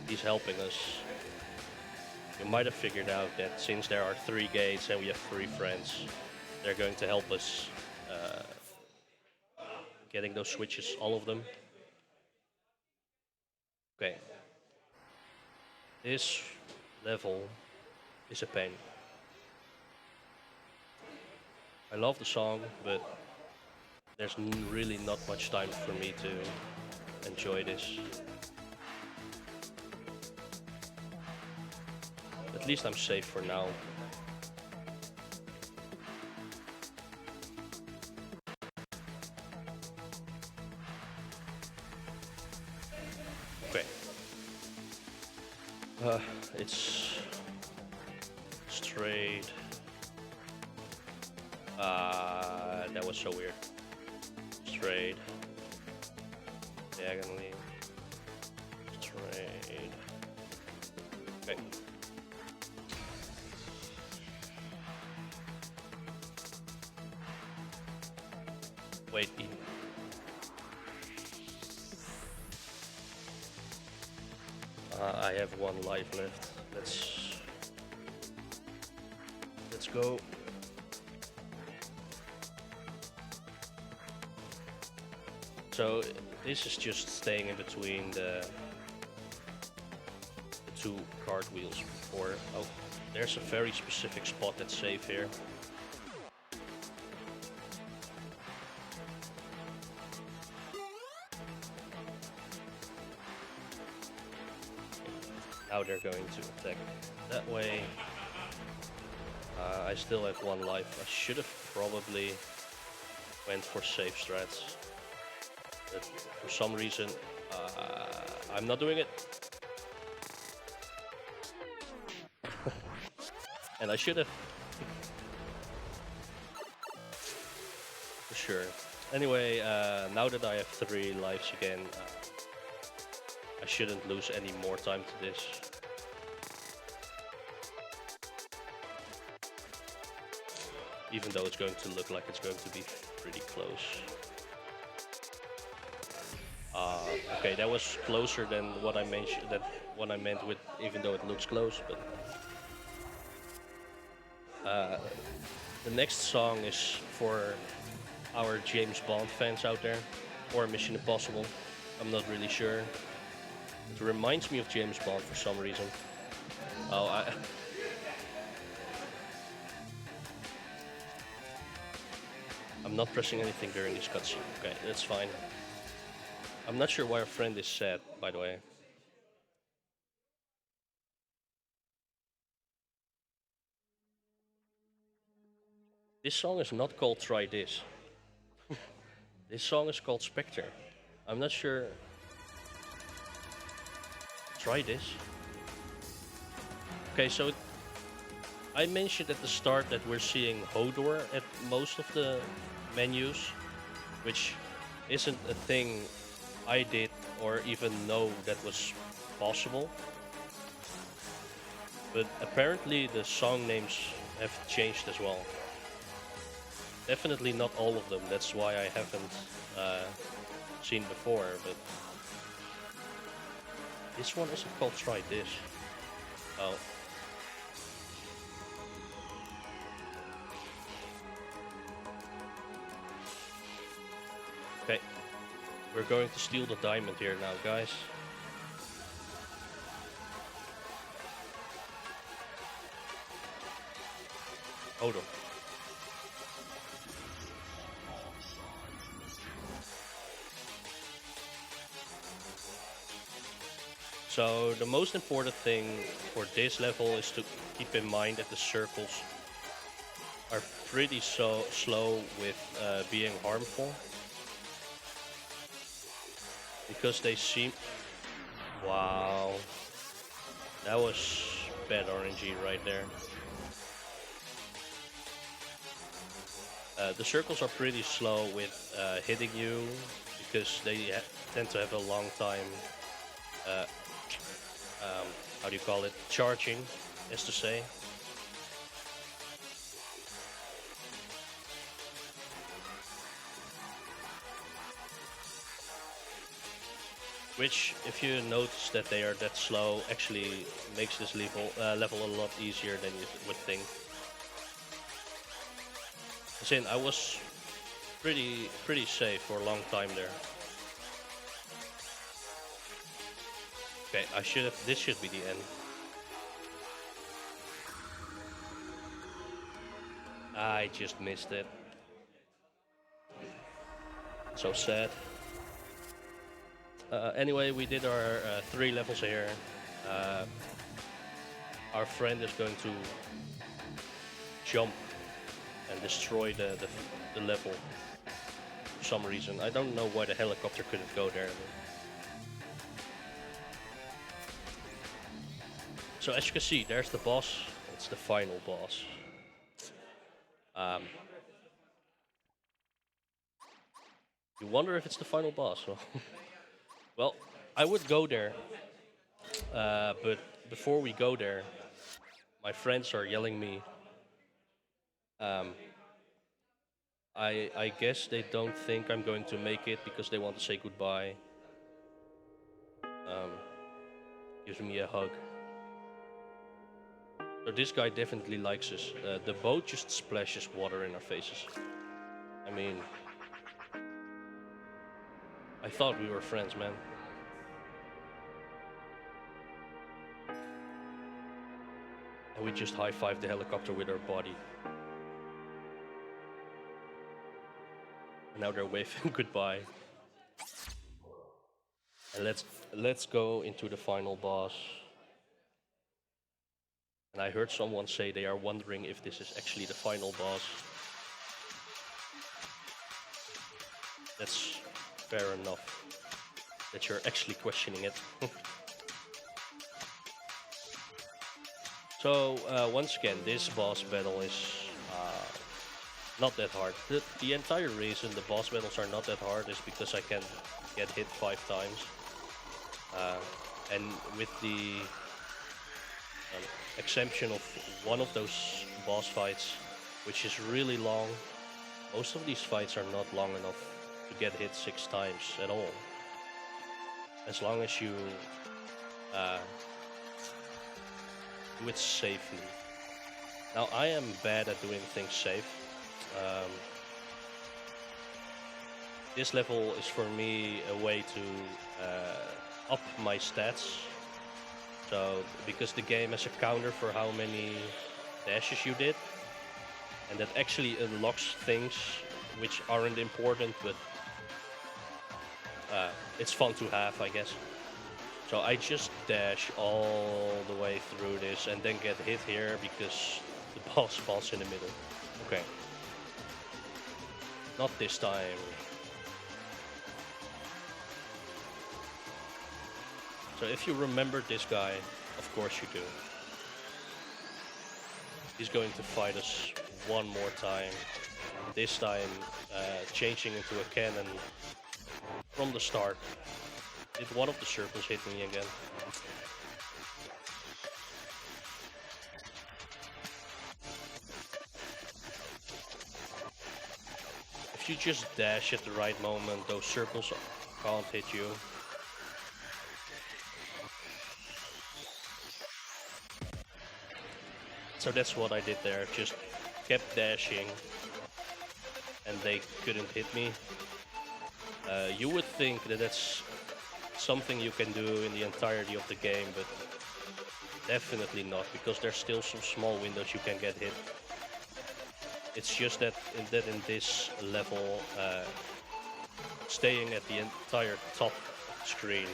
he's helping us. You might have figured out that since there are 3 gates and we have 3 friends, they're going to help us getting those switches, all of them. Okay. This level is a pain. I love the song, but there's really not much time for me to enjoy this. At least I'm safe for now. Okay. It's straight. That was so weird. Straight. Diagonally. Straight. Okay. Wait. I have 1 life left. Let's go. So this is just staying in between the 2 cartwheels before. Oh, there's a very specific spot that's safe here. Now they're going to attack that way. I still have 1 life. I should have probably went for safe strats. But for some reason, I'm not doing it. And I should have. For sure. Anyway, now that I have 3 lives again, I shouldn't lose any more time to this. Even though it's going to look like it's going to be pretty close. Okay, that was closer than what I mentioned. That what I meant with even though it looks close, but the next song is for our James Bond fans out there, or Mission Impossible. I'm not really sure. It reminds me of James Bond for some reason. Oh, I'm not pressing anything during this cutscene. Okay, that's fine. I'm not sure why our friend is sad, by the way. This song is not called Try This. This song is called Spectre. I'm not sure. Try this. Okay, so I mentioned at the start that we're seeing Hodor at most of the menus, which isn't a thing I did or even know that was possible. But apparently the song names have changed as well. Definitely not all of them, that's why I haven't seen before, but this one isn't called Try This. Oh. Okay, we're going to steal the diamond here now, guys. Hodor. So the most important thing for this level is to keep in mind that the circles are pretty slow with being harmful. Because they seem... Wow. That was bad RNG right there. The circles are pretty slow with hitting you because they tend to have a long time, how do you call it, charging, as to say. Which, if you notice that they are that slow, actually makes this level a lot easier than you would think. As in, I was pretty safe for a long time there. Okay, this should be the end. I just missed it. So sad. Anyway, we did our 3 levels here. Our friend is going to jump and destroy the level for some reason. I don't know why the helicopter couldn't go there. So as you can see, there's the boss. It's the final boss. You wonder if it's the final boss. Well, I would go there, but before we go there, my friends are yelling me. I guess they don't think I'm going to make it because they want to say goodbye. Gives me a hug. So this guy definitely likes us. The boat just splashes water in our faces. I mean, I thought we were friends, man. And we just high-fived the helicopter with our body. And now they're waving goodbye. And let's go into the final boss. And I heard someone say they are wondering if this is actually the final boss. That's fair enough that you're actually questioning it. So once again, this boss battle is not that hard. The entire reason the boss battles are not that hard is because I can get hit 5 times. And with the exemption of one of those boss fights, which is really long, most of these fights are not long enough to get hit 6 times at all. As long as you do it safely. Now, I am bad at doing things safe. This level is for me a way to up my stats. So, because the game has a counter for how many dashes you did, and that actually unlocks things which aren't important, but it's fun to have, I guess. So I just dash all the way through this and then get hit here because the boss spawns in the middle. Okay. Not this time. So if you remember this guy, of course you do. He's going to fight us one more time. This time changing into a cannon from the start. Did one of the circles hit me again? If you just dash at the right moment, those circles can't hit you. So that's what I did there, just kept dashing and they couldn't hit me. You would think that that's something you can do in the entirety of the game, but definitely not, because there's still some small windows you can get hit. It's just that in this level, staying at the entire top screen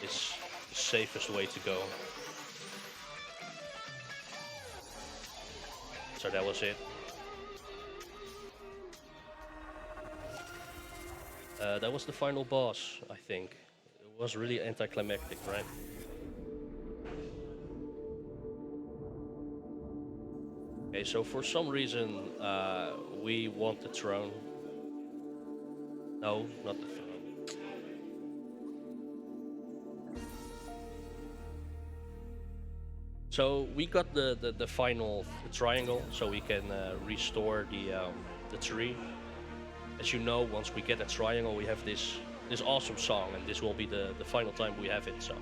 is the safest way to go. So that was it. That was the final boss, I think. It was really anticlimactic, right? Okay, so for some reason, we want the throne. No, not the throne. So we got the final triangle, so we can restore the tree. As you know, once we get a triangle, we have this awesome song, and this will be the final time we have it. So.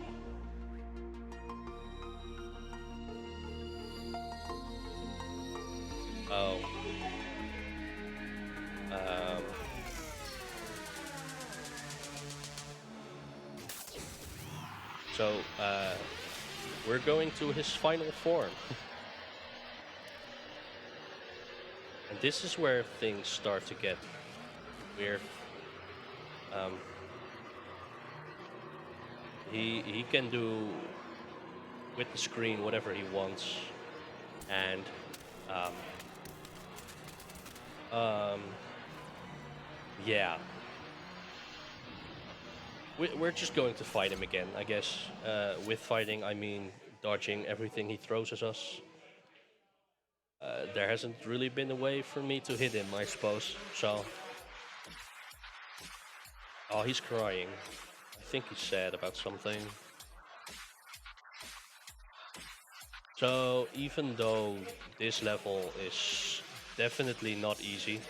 Oh. So, we're going to his final form. And this is where things start to get weird. He can do with the screen whatever he wants, and yeah, we're just going to fight him again, I guess. With fighting, I mean dodging everything he throws at us. There hasn't really been a way for me to hit him, I suppose. So, oh, he's crying. I think he's sad about something. So even though this level is definitely not easy,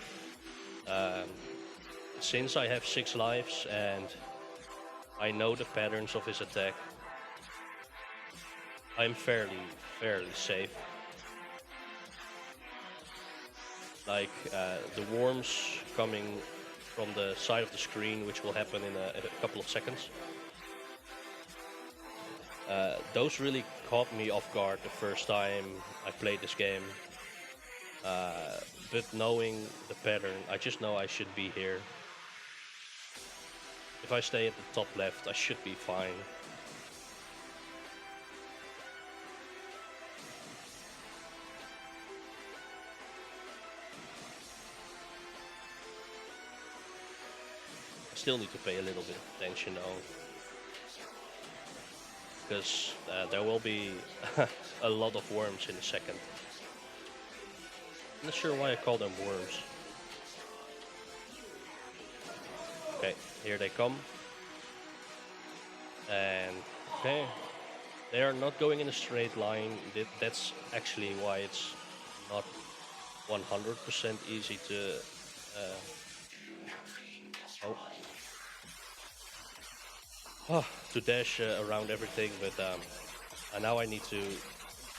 since I have 6 lives and I know the patterns of his attack, I'm fairly safe. Like the worms coming from the side of the screen, which will happen in a couple of seconds. Those really caught me off guard the first time I played this game. But knowing the pattern, I just know I should be here. If I stay at the top left, I should be fine. I still need to pay a little bit of attention though, because there will be a lot of worms in a second. I'm not sure why I call them worms. Okay, here they come. And okay, they are not going in a straight line. That's actually why it's not 100% easy to to dash around everything, but now I need to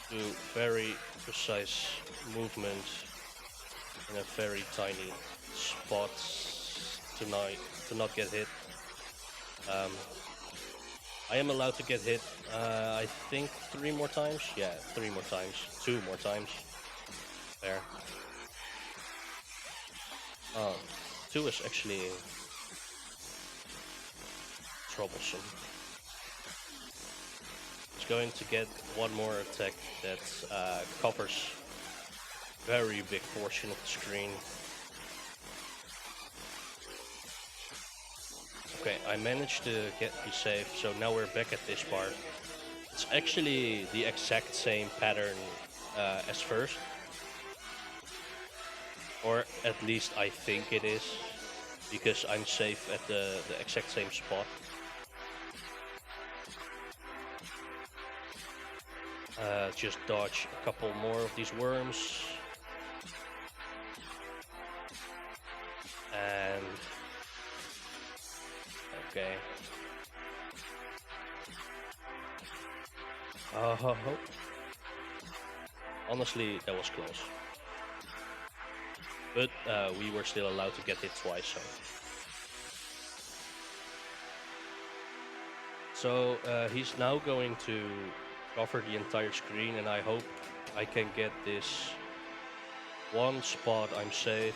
do very precise movement in a very tiny spot to not get hit. I am allowed to get hit, I think 3 more times? Yeah, 3 more times. 2 more times. There. 2 is actually troublesome. It's going to get one more attack that covers very big portion of the screen. Okay, I managed to be safe, so now we're back at this part. It's actually the exact same pattern as first. Or at least I think it is, because I'm safe at the exact same spot. Just dodge a couple more of these worms. And okay. Oh, honestly, that was close. But we were still allowed to get hit twice, so. So he's now going to cover the entire screen, and I hope I can get this one spot. I'm safe.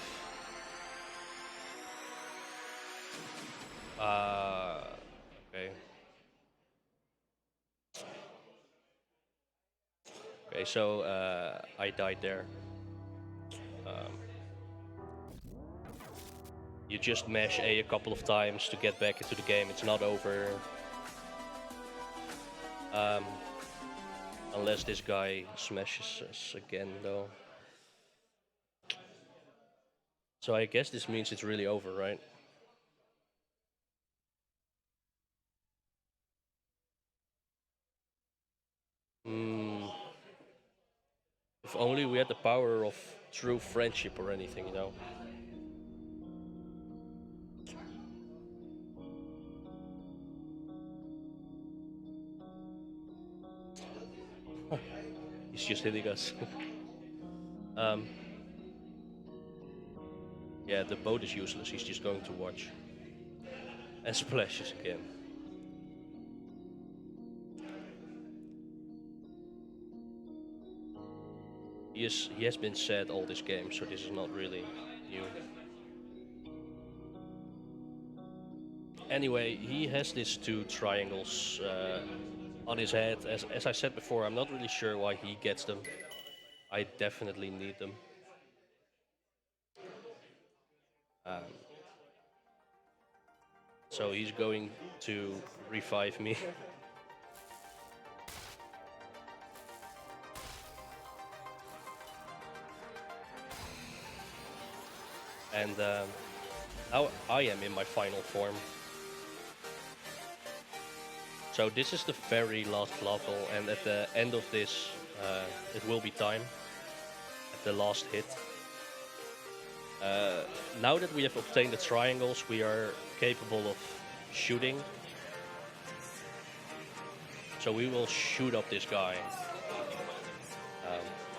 Okay. Okay, so I died there. Um, you just mash A couple of times to get back into the game. It's not over. Um, unless this guy smashes us again, though. So I guess this means it's really over, right? Hmm. If only we had the power of true friendship or anything, you know? He's just hitting us. um, yeah, the boat is useless. He's just going to watch. And splashes again. He has been sad all this game, so this is not really new. Anyway, he has these two triangles on his head. As I said before, I'm not really sure why he gets them. I definitely need them. Um, so he's going to revive me. And now I am in my final form. So this is the very last level, and at the end of this, it will be time. At the last hit. Now that we have obtained the triangles, we are capable of shooting. So we will shoot up this guy.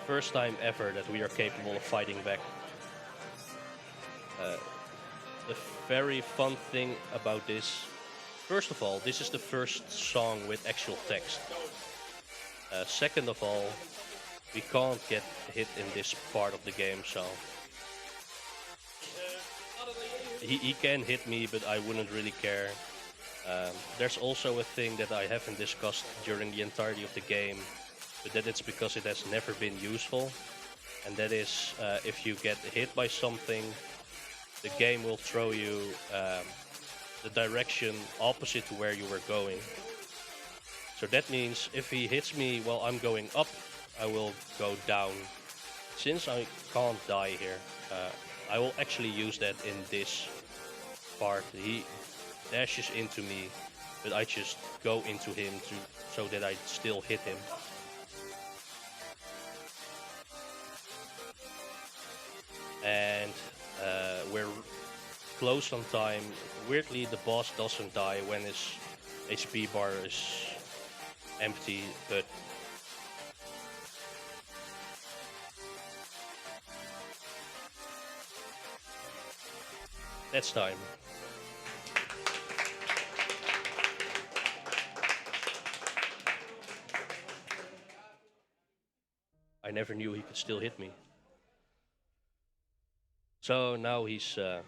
First time ever that we are capable of fighting back. The very fun thing about this, first of all, this is the first song with actual text. Second of all, we can't get hit in this part of the game, so he can hit me, but I wouldn't really care. There's also a thing that I haven't discussed during the entirety of the game, but that it's because it has never been useful, and that is if you get hit by something, the game will throw you the direction opposite to where you were going. So that means if he hits me while I'm going up, I will go down. Since I can't die here, I will actually use that in this part. He dashes into me, but I just go into him so that I still hit him. And we're close on time. Weirdly, the boss doesn't die when his HP bar is empty, but that's time. I never knew he could still hit me. So now he's uh,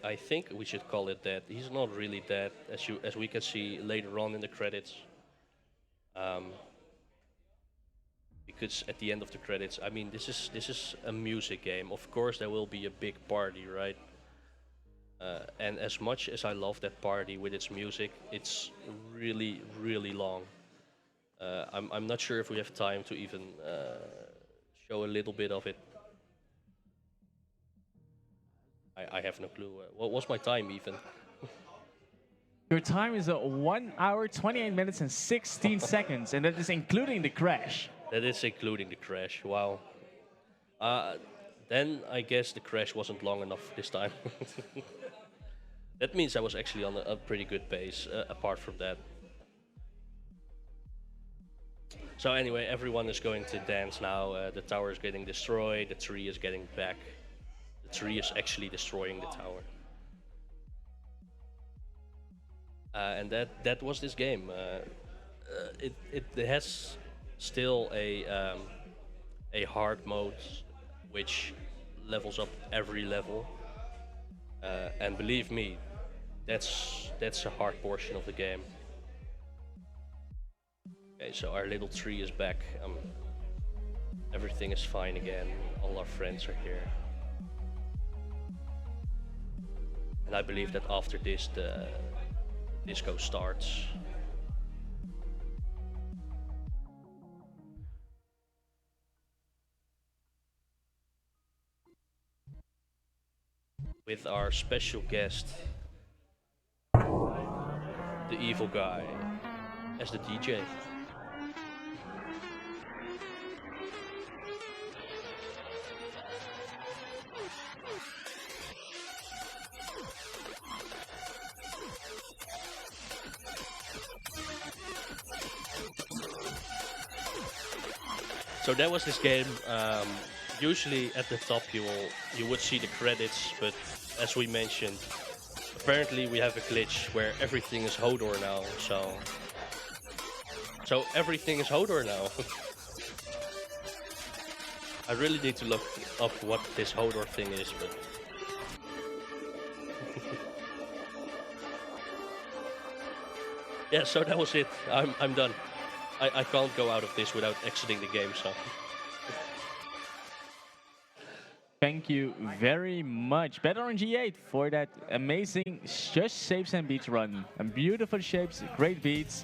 I think we should call it dead. He's not really dead, as we can see later on in the credits. Um, because at the end of the credits, I mean, this is a music game. Of course, there will be a big party, right? And as much as I love that party with its music, it's really, really long. I'm not sure if we have time to even show a little bit of it. I have no clue. What was my time even? Your time is 1 hour, 28 minutes, and 16 seconds, and that is including the crash. That is including the crash. Wow. Uh, then I guess the crash wasn't long enough this time. That means I was actually on a pretty good pace, apart from that. So anyway, everyone is going to dance now. The tower is getting destroyed, the tree is getting back. The tree is actually destroying the tower. And that was this game. It has still a hard mode, which levels up every level. And believe me, that's a hard portion of the game. Okay, so our little tree is back. Everything is fine again. All our friends are here. And I believe that after this, the disco starts. With our special guest, the evil guy, as the DJ. So that was this game. Usually at the top you would see the credits, but as we mentioned, apparently we have a glitch where everything is Hodor now. So everything is Hodor now. I really need to look up what this Hodor thing is, but yeah. So that was it. I'm done. I can't go out of this without exiting the game. So. Thank you very much, BetterNG8, for that amazing Just Shapes and Beats run. And beautiful shapes, great beats.